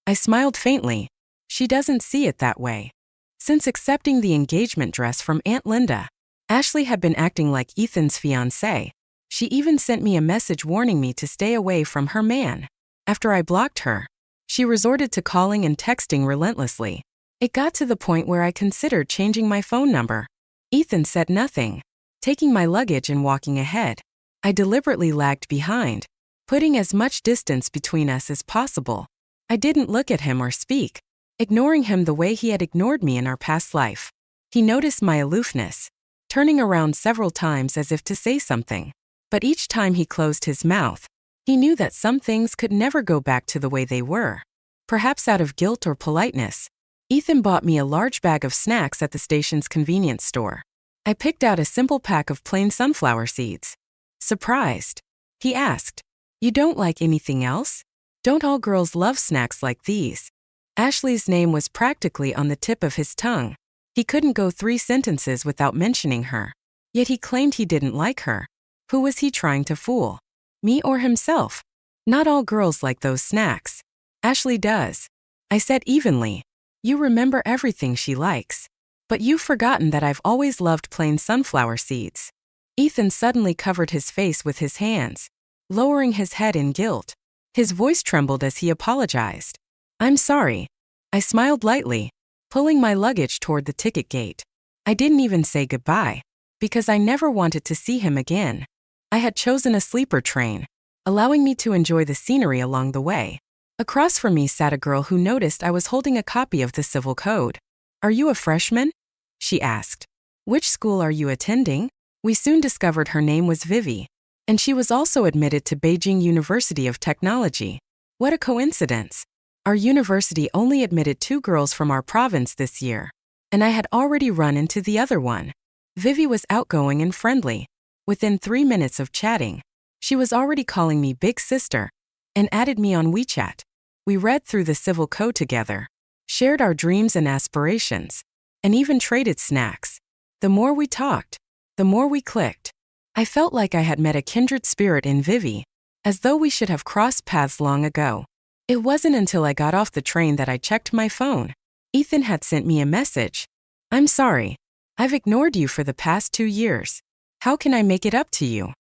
I smiled faintly. She doesn't see it that way. Since accepting the engagement dress from Aunt Linda, Ashley had been acting like Ethan's fiancée. She even sent me a message warning me to stay away from her man. After I blocked her, she resorted to calling and texting relentlessly. It got to the point where I considered changing my phone number. Ethan said nothing, taking my luggage and walking ahead. I deliberately lagged behind, putting as much distance between us as possible. I didn't look at him or speak, ignoring him the way he had ignored me in our past life. He noticed my aloofness, turning around several times as if to say something. But each time he closed his mouth, he knew that some things could never go back to the way they were. Perhaps out of guilt or politeness, Ethan bought me a large bag of snacks at the station's convenience store. I picked out a simple pack of plain sunflower seeds. Surprised, he asked, "You don't like anything else? Don't all girls love snacks like these?" Ashley's name was practically on the tip of his tongue. He couldn't go 3 sentences without mentioning her. Yet he claimed he didn't like her. Who was he trying to fool? Me or himself? Not all girls like those snacks. Ashley does, I said evenly. You remember everything she likes. But you've forgotten that I've always loved plain sunflower seeds. Ethan suddenly covered his face with his hands, lowering his head in guilt. His voice trembled as he apologized. "I'm sorry." I smiled lightly, pulling my luggage toward the ticket gate. I didn't even say goodbye, because I never wanted to see him again. I had chosen a sleeper train, allowing me to enjoy the scenery along the way. Across from me sat a girl who noticed I was holding a copy of the Civil Code. "Are you a freshman?" she asked. "Which school are you attending?" We soon discovered her name was Vivi, and she was also admitted to Beijing University of Technology. What a coincidence! Our university only admitted 2 girls from our province this year, and I had already run into the other one. Vivi was outgoing and friendly. Within 3 minutes of chatting, she was already calling me Big Sister and added me on WeChat. We read through the Civil Code together, shared our dreams and aspirations, and even traded snacks. The more we talked, the more we clicked. I felt like I had met a kindred spirit in Vivi, as though we should have crossed paths long ago. It wasn't until I got off the train that I checked my phone. Ethan had sent me a message. "I'm sorry. I've ignored you for the past 2 years. How can I make it up to you?"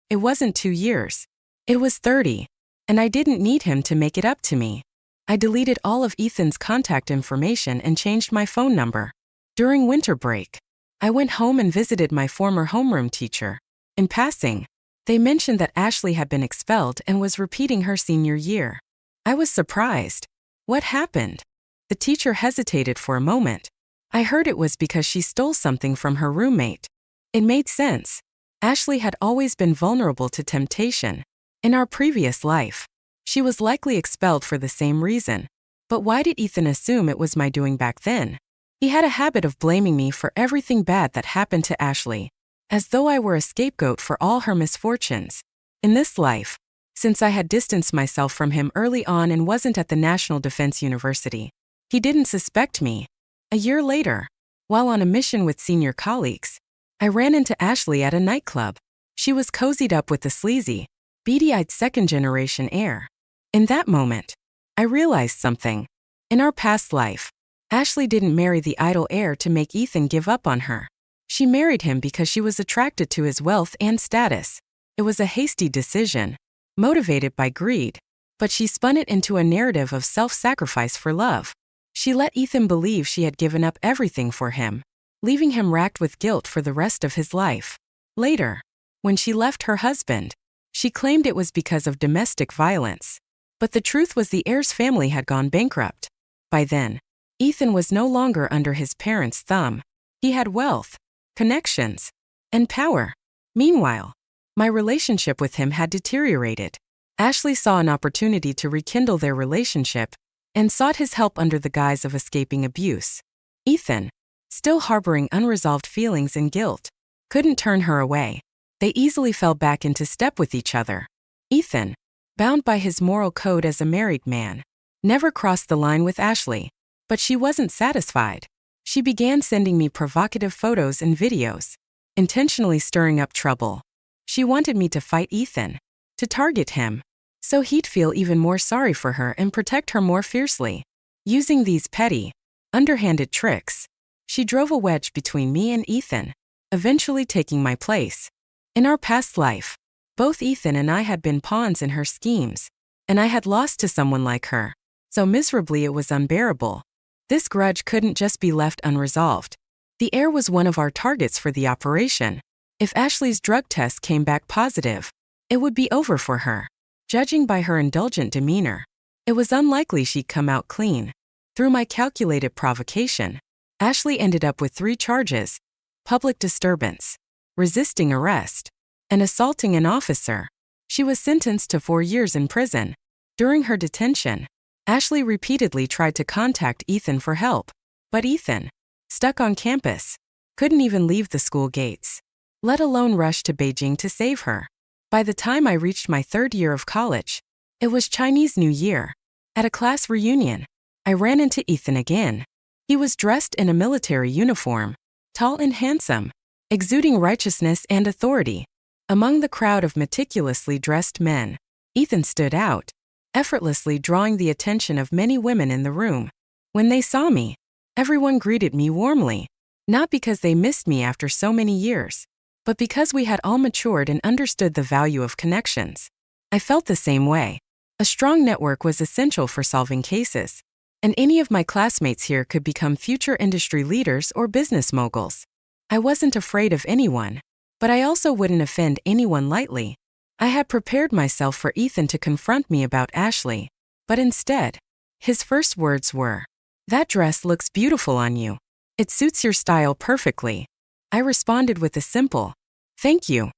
It wasn't 2 years. It was 30, and I didn't need him to make it up to me. I deleted all of Ethan's contact information and changed my phone number. During winter break, I went home and visited my former homeroom teacher. In passing, they mentioned that Ashley had been expelled and was repeating her senior year. I was surprised. What happened? The teacher hesitated for a moment. I heard it was because she stole something from her roommate. It made sense. Ashley had always been vulnerable to temptation. In our previous life, she was likely expelled for the same reason. But why did Ethan assume it was my doing back then? He had a habit of blaming me for everything bad that happened to Ashley, as though I were a scapegoat for all her misfortunes. In this life, since I had distanced myself from him early on and wasn't at the National Defense University, he didn't suspect me. A year later, while on a mission with senior colleagues, I ran into Ashley at a nightclub. She was cozied up with the sleazy, beady-eyed second-generation air. In that moment, I realized something. In our past life, Ashley didn't marry the idle heir to make Ethan give up on her. She married him because she was attracted to his wealth and status. It was a hasty decision, motivated by greed, but she spun it into a narrative of self-sacrifice for love. She let Ethan believe she had given up everything for him, leaving him racked with guilt for the rest of his life. Later, when she left her husband, she claimed it was because of domestic violence. But the truth was the heir's family had gone bankrupt. By then, Ethan was no longer under his parents' thumb. He had wealth, connections, and power. Meanwhile, my relationship with him had deteriorated. Ashley saw an opportunity to rekindle their relationship and sought his help under the guise of escaping abuse. Ethan, still harboring unresolved feelings and guilt, couldn't turn her away. They easily fell back into step with each other. Ethan, bound by his moral code as a married man, never crossed the line with Ashley. But she wasn't satisfied. She began sending me provocative photos and videos, intentionally stirring up trouble. She wanted me to fight Ethan, to target him, so he'd feel even more sorry for her and protect her more fiercely. Using these petty, underhanded tricks, she drove a wedge between me and Ethan, eventually taking my place. In our past life, both Ethan and I had been pawns in her schemes, and I had lost to someone like her, so miserably it was unbearable. This grudge couldn't just be left unresolved. The heir was one of our targets for the operation. If Ashley's drug test came back positive, it would be over for her. Judging by her indulgent demeanor, it was unlikely she'd come out clean. Through my calculated provocation, Ashley ended up with 3 charges: public disturbance, resisting arrest, and assaulting an officer. She was sentenced to 4 years in prison. During her detention, Ashley repeatedly tried to contact Ethan for help, but Ethan, stuck on campus, couldn't even leave the school gates, let alone rush to Beijing to save her. By the time I reached my 3rd year of college, it was Chinese New Year. At a class reunion, I ran into Ethan again. He was dressed in a military uniform, tall and handsome, exuding righteousness and authority. Among the crowd of meticulously dressed men, Ethan stood out, effortlessly drawing the attention of many women in the room. When they saw me, everyone greeted me warmly, not because they missed me after so many years, but because we had all matured and understood the value of connections. I felt the same way. A strong network was essential for solving cases, and any of my classmates here could become future industry leaders or business moguls. I wasn't afraid of anyone, but I also wouldn't offend anyone lightly. I had prepared myself for Ethan to confront me about Ashley, but instead, his first words were, "That dress looks beautiful on you. It suits your style perfectly." I responded with a simple, "Thank you."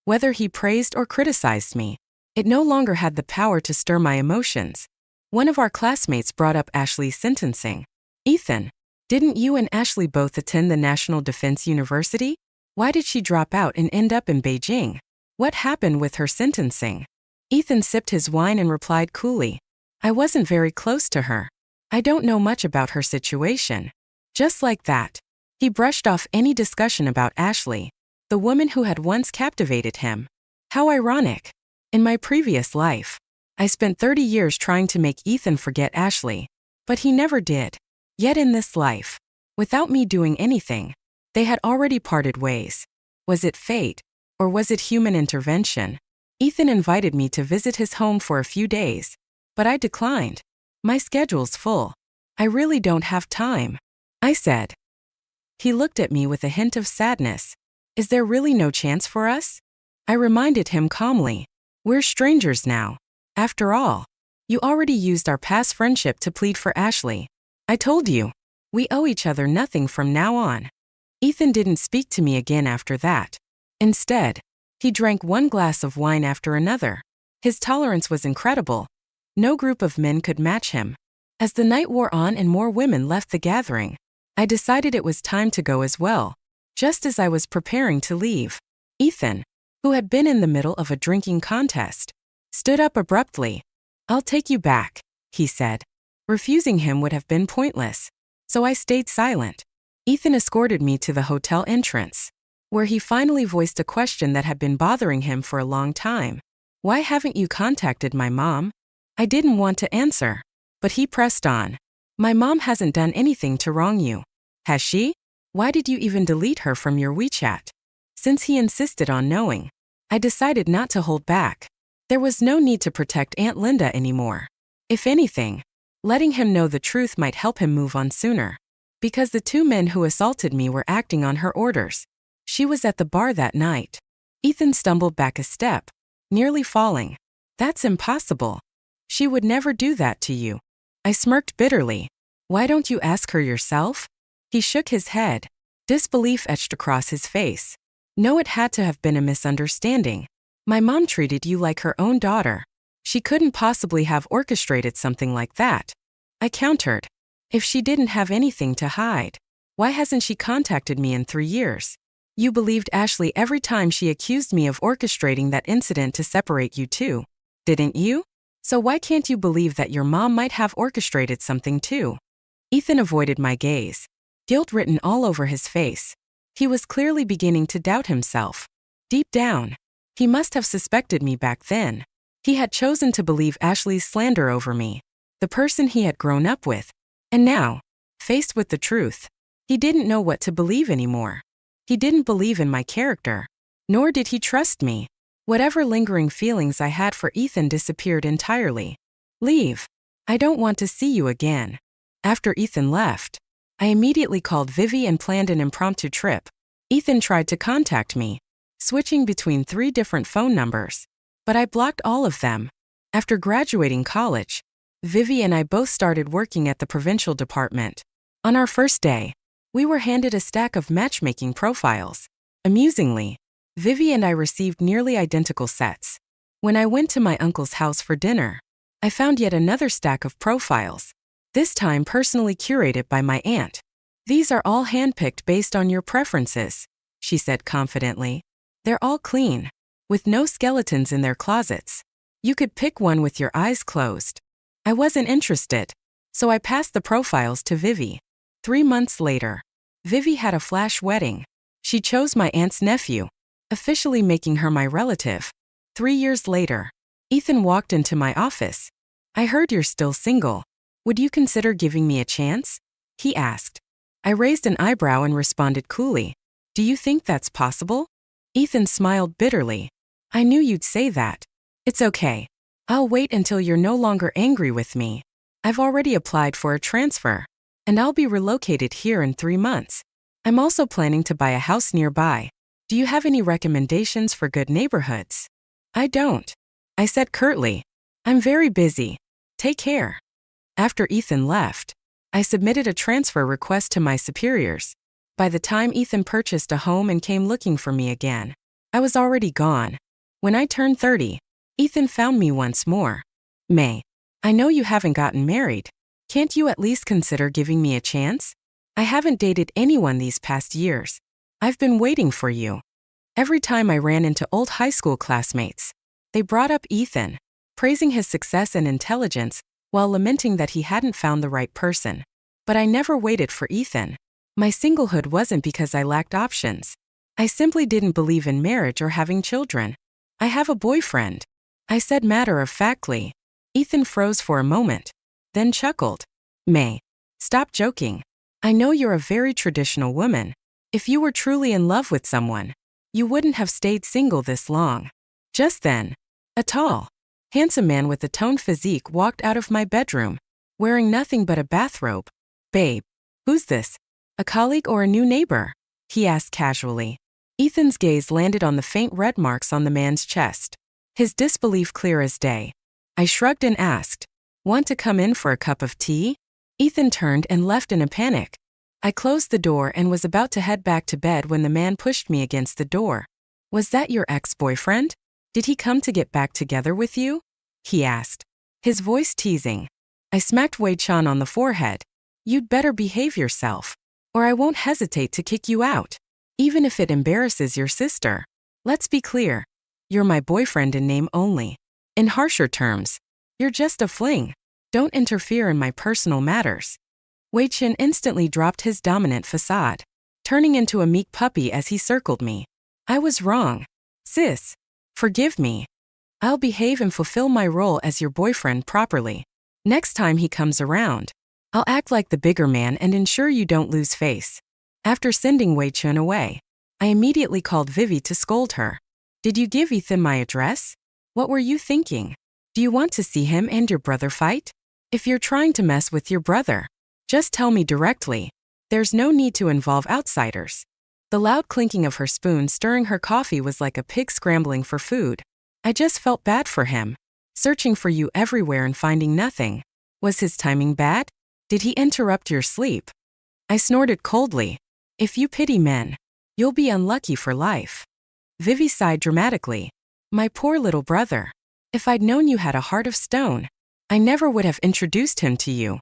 Whether he praised or criticized me, it no longer had the power to stir my emotions. One of our classmates brought up Ashley's sentencing. "Ethan, didn't you and Ashley both attend the National Defense University? Why did she drop out and end up in Beijing? What happened with her sentencing?" Ethan sipped his wine and replied coolly, "I wasn't very close to her. I don't know much about her situation." Just like that, he brushed off any discussion about Ashley, the woman who had once captivated him. How ironic. In my previous life, I spent 30 years trying to make Ethan forget Ashley, but he never did. Yet in this life, without me doing anything, they had already parted ways. Was it fate? Or was it human intervention? Ethan invited me to visit his home for a few days, but I declined. "My schedule's full. I really don't have time," I said. He looked at me with a hint of sadness. "Is there really no chance for us?" I reminded him calmly, "We're strangers now. After all, you already used our past friendship to plead for Ashley. I told you, we owe each other nothing from now on." Ethan didn't speak to me again after that. Instead, he drank one glass of wine after another. His tolerance was incredible. No group of men could match him. As the night wore on and more women left the gathering, I decided it was time to go as well. Just as I was preparing to leave, Ethan, who had been in the middle of a drinking contest, stood up abruptly. "I'll take you back," he said. Refusing him would have been pointless, so I stayed silent. Ethan escorted me to the hotel entrance, where he finally voiced a question that had been bothering him for a long time. "Why haven't you contacted my mom?" I didn't want to answer, but he pressed on. "My mom hasn't done anything to wrong you, has she? Why did you even delete her from your WeChat?" Since he insisted on knowing, I decided not to hold back. There was no need to protect Aunt Linda anymore. If anything, letting him know the truth might help him move on sooner. Because the 2 men who assaulted me were acting on her orders. She was at the bar that night. Ethan stumbled back a step, nearly falling. "That's impossible. She would never do that to you." I smirked bitterly. "Why don't you ask her yourself?" He shook his head. Disbelief etched across his face. "No, it had to have been a misunderstanding. My mom treated you like her own daughter. She couldn't possibly have orchestrated something like that." I countered. "If she didn't have anything to hide, why hasn't she contacted me in 3 years?" You believed Ashley every time she accused me of orchestrating that incident to separate you two, didn't you? So why can't you believe that your mom might have orchestrated something too? Ethan avoided my gaze, guilt written all over his face. He was clearly beginning to doubt himself. Deep down, he must have suspected me back then. He had chosen to believe Ashley's slander over me, the person he had grown up with. And now, faced with the truth, he didn't know what to believe anymore. He didn't believe in my character, nor did he trust me. Whatever lingering feelings I had for Ethan disappeared entirely. Leave. I don't want to see you again. After Ethan left, I immediately called Vivi and planned an impromptu trip. Ethan tried to contact me, switching between 3 different phone numbers, but I blocked all of them. After graduating college, Vivi and I both started working at the provincial department. On our first day, we were handed a stack of matchmaking profiles. Amusingly, Vivi and I received nearly identical sets. When I went to my uncle's house for dinner, I found yet another stack of profiles, this time personally curated by my aunt. These are all handpicked based on your preferences, she said confidently. They're all clean, with no skeletons in their closets. You could pick one with your eyes closed. I wasn't interested, so I passed the profiles to Vivi. 3 months later, Vivi had a flash wedding. She chose my aunt's nephew, officially making her my relative. 3 years later, Ethan walked into my office. I heard you're still single. Would you consider giving me a chance? He asked. I raised an eyebrow and responded coolly. Do you think that's possible? Ethan smiled bitterly. I knew you'd say that. It's okay. I'll wait until you're no longer angry with me. I've already applied for a transfer, and I'll be relocated here in 3 months. I'm also planning to buy a house nearby. Do you have any recommendations for good neighborhoods? I don't. I said curtly. I'm very busy. Take care. After Ethan left, I submitted a transfer request to my superiors. By the time Ethan purchased a home and came looking for me again, I was already gone. When I turned 30, Ethan found me once more. May, I know you haven't gotten married. Can't you at least consider giving me a chance? I haven't dated anyone these past years. I've been waiting for you. Every time I ran into old high school classmates, they brought up Ethan, praising his success and intelligence while lamenting that he hadn't found the right person. But I never waited for Ethan. My singlehood wasn't because I lacked options. I simply didn't believe in marriage or having children. I have a boyfriend, I said matter-of-factly. Ethan froze for a moment, then chuckled. May, stop joking. I know you're a very traditional woman. If you were truly in love with someone, you wouldn't have stayed single this long. Just then, a tall, handsome man with a toned physique walked out of my bedroom, wearing nothing but a bathrobe. Babe, who's this? A colleague or a new neighbor? He asked casually. Ethan's gaze landed on the faint red marks on the man's chest, his disbelief clear as day. I shrugged and asked, Want to come in for a cup of tea? Ethan turned and left in a panic. I closed the door and was about to head back to bed when the man pushed me against the door. Was that your ex-boyfriend? Did he come to get back together with you? He asked, his voice teasing. I smacked Wei Chan on the forehead. You'd better behave yourself, or I won't hesitate to kick you out, even if it embarrasses your sister. Let's be clear. You're my boyfriend in name only. In harsher terms, you're just a fling. Don't interfere in my personal matters. Wei Chan instantly dropped his dominant facade, turning into a meek puppy as he circled me. I was wrong. Sis, forgive me. I'll behave and fulfill my role as your boyfriend properly. Next time he comes around, I'll act like the bigger man and ensure you don't lose face. After sending Wei Chan away, I immediately called Vivi to scold her. Did you give Ethan my address? What were you thinking? Do you want to see him and your brother fight? If you're trying to mess with your brother, just tell me directly. There's no need to involve outsiders. The loud clinking of her spoon stirring her coffee was like a pig scrambling for food. I just felt bad for him, searching for you everywhere and finding nothing. Was his timing bad? Did he interrupt your sleep? I snorted coldly. If you pity men, you'll be unlucky for life. Vivi sighed dramatically. My poor little brother. If I'd known you had a heart of stone, I never would have introduced him to you.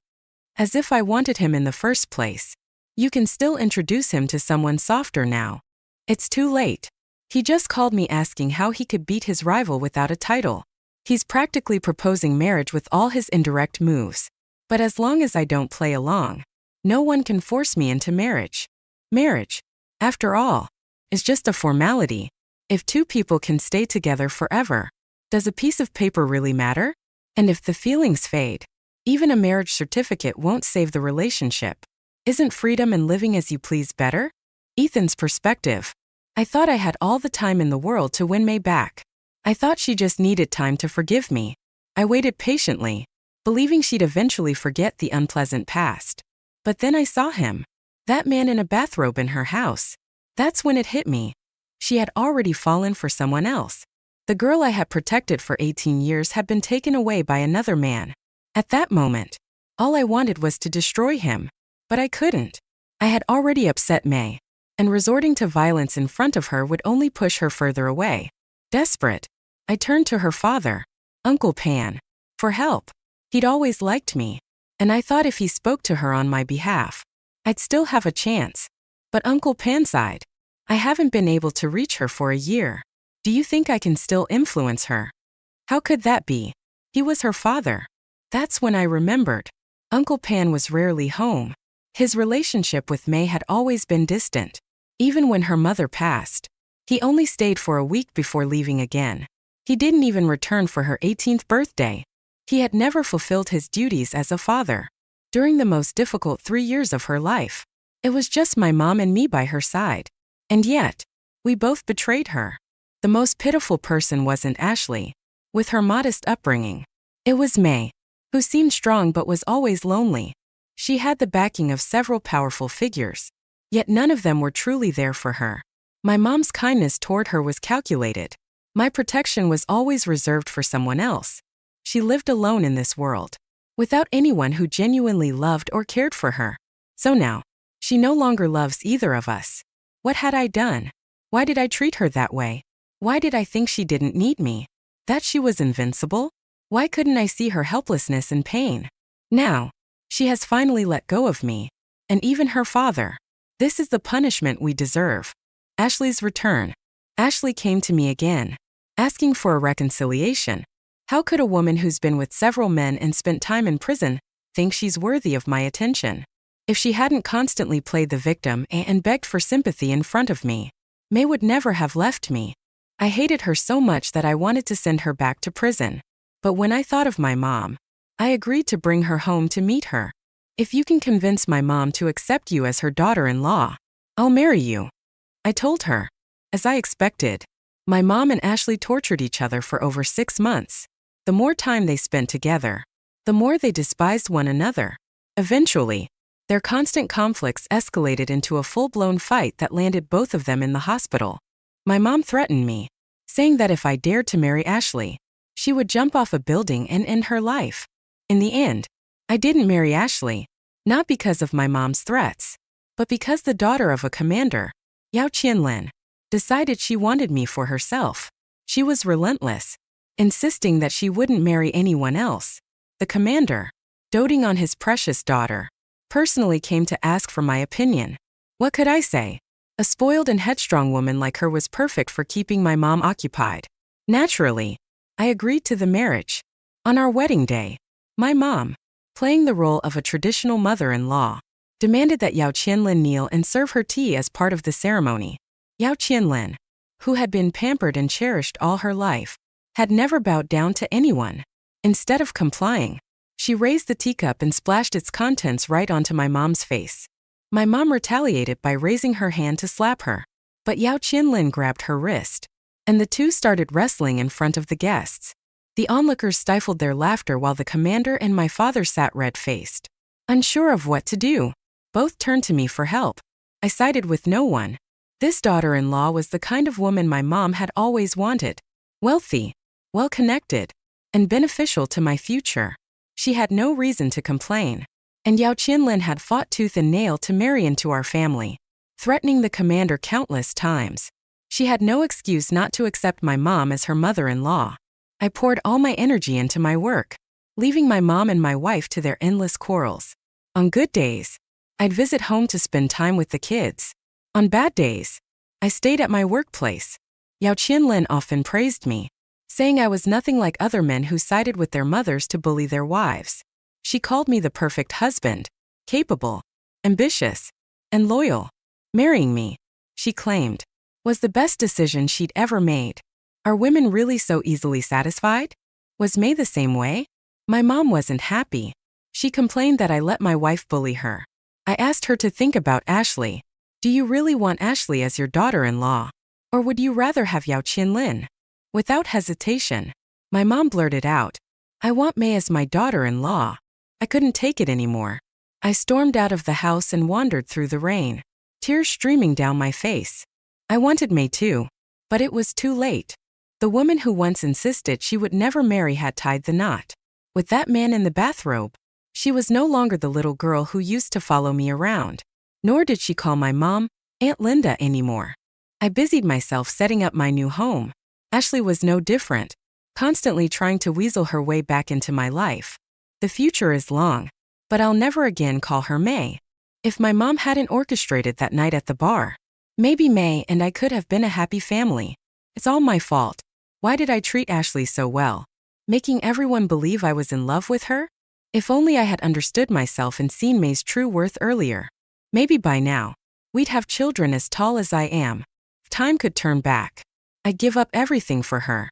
As if I wanted him in the first place. You can still introduce him to someone softer now. It's too late. He just called me asking how he could beat his rival without a title. He's practically proposing marriage with all his indirect moves. But as long as I don't play along, no one can force me into marriage. Marriage, after all, is just a formality. If two people can stay together forever, does a piece of paper really matter? And if the feelings fade, even a marriage certificate won't save the relationship. Isn't freedom and living as you please better? Ethan's perspective. I thought I had all the time in the world to win May back. I thought she just needed time to forgive me. I waited patiently, believing she'd eventually forget the unpleasant past. But then I saw him. That man in a bathrobe in her house. That's when it hit me. She had already fallen for someone else. The girl I had protected for 18 years had been taken away by another man. At that moment, all I wanted was to destroy him. But I couldn't. I had already upset May, and resorting to violence in front of her would only push her further away. Desperate, I turned to her father, Uncle Pan, for help. He'd always liked me, and I thought if he spoke to her on my behalf, I'd still have a chance. But Uncle Pan sighed. I haven't been able to reach her for a year. Do you think I can still influence her? How could that be? He was her father. That's when I remembered. Uncle Pan was rarely home. His relationship with May had always been distant. Even when her mother passed, he only stayed for a week before leaving again. He didn't even return for her 18th birthday. He had never fulfilled his duties as a father. During the most difficult 3 years of her life, it was just my mom and me by her side. And yet, we both betrayed her. The most pitiful person wasn't Ashley, with her modest upbringing. It was May, who seemed strong but was always lonely. She had the backing of several powerful figures, yet none of them were truly there for her. My mom's kindness toward her was calculated. My protection was always reserved for someone else. She lived alone in this world, without anyone who genuinely loved or cared for her. So now, she no longer loves either of us. What had I done? Why did I treat her that way? Why did I think she didn't need me? That she was invincible? Why couldn't I see her helplessness and pain? Now, she has finally let go of me, and even her father. This is the punishment we deserve. Ashley's return. Ashley came to me again, asking for a reconciliation. How could a woman who's been with several men and spent time in prison think she's worthy of my attention? If she hadn't constantly played the victim and begged for sympathy in front of me, May would never have left me. I hated her so much that I wanted to send her back to prison. But when I thought of my mom, I agreed to bring her home to meet her. If you can convince my mom to accept you as her daughter-in-law, I'll marry you, I told her. As I expected, my mom and Ashley tortured each other for over 6 months. The more time they spent together, the more they despised one another. Eventually, their constant conflicts escalated into a full-blown fight that landed both of them in the hospital. My mom threatened me, saying that if I dared to marry Ashley, she would jump off a building and end her life. In the end, I didn't marry Ashley, not because of my mom's threats, but because the daughter of a commander, Yao Qianlin, decided she wanted me for herself. She was relentless, insisting that she wouldn't marry anyone else. The commander, doting on his precious daughter, personally came to ask for my opinion. What could I say? A spoiled and headstrong woman like her was perfect for keeping my mom occupied. Naturally, I agreed to the marriage. On our wedding day, my mom, playing the role of a traditional mother-in-law, demanded that Yao Qianlin kneel and serve her tea as part of the ceremony. Yao Qianlin, who had been pampered and cherished all her life, had never bowed down to anyone. Instead of complying, she raised the teacup and splashed its contents right onto my mom's face. My mom retaliated by raising her hand to slap her, but Yao Qianlin grabbed her wrist, and the two started wrestling in front of the guests. The onlookers stifled their laughter while the commander and my father sat red-faced, unsure of what to do. Both turned to me for help. I sided with no one. This daughter-in-law was the kind of woman my mom had always wanted. Wealthy, well-connected, and beneficial to my future. She had no reason to complain. And Yao Qianlin had fought tooth and nail to marry into our family, threatening the commander countless times. She had no excuse not to accept my mom as her mother-in-law. I poured all my energy into my work, leaving my mom and my wife to their endless quarrels. On good days, I'd visit home to spend time with the kids. On bad days, I stayed at my workplace. Yao Qianlin often praised me, saying I was nothing like other men who sided with their mothers to bully their wives. She called me the perfect husband, capable, ambitious, and loyal. Marrying me, she claimed, was the best decision she'd ever made. Are women really so easily satisfied? Was May the same way? My mom wasn't happy. She complained that I let my wife bully her. I asked her to think about Ashley. Do you really want Ashley as your daughter-in-law? Or would you rather have Yao Qianlin? Without hesitation, my mom blurted out, I want May as my daughter-in-law. I couldn't take it anymore. I stormed out of the house and wandered through the rain, tears streaming down my face. I wanted May too, but it was too late. The woman who once insisted she would never marry had tied the knot. With that man in the bathrobe, she was no longer the little girl who used to follow me around. Nor did she call my mom Aunt Linda anymore. I busied myself setting up my new home. Ashley was no different, constantly trying to weasel her way back into my life. The future is long, but I'll never again call her May. If my mom hadn't orchestrated that night at the bar, maybe May and I could have been a happy family. It's all my fault. Why did I treat Ashley so well, making everyone believe I was in love with her? If only I had understood myself and seen May's true worth earlier. Maybe by now, we'd have children as tall as I am. If time could turn back, I'd give up everything for her.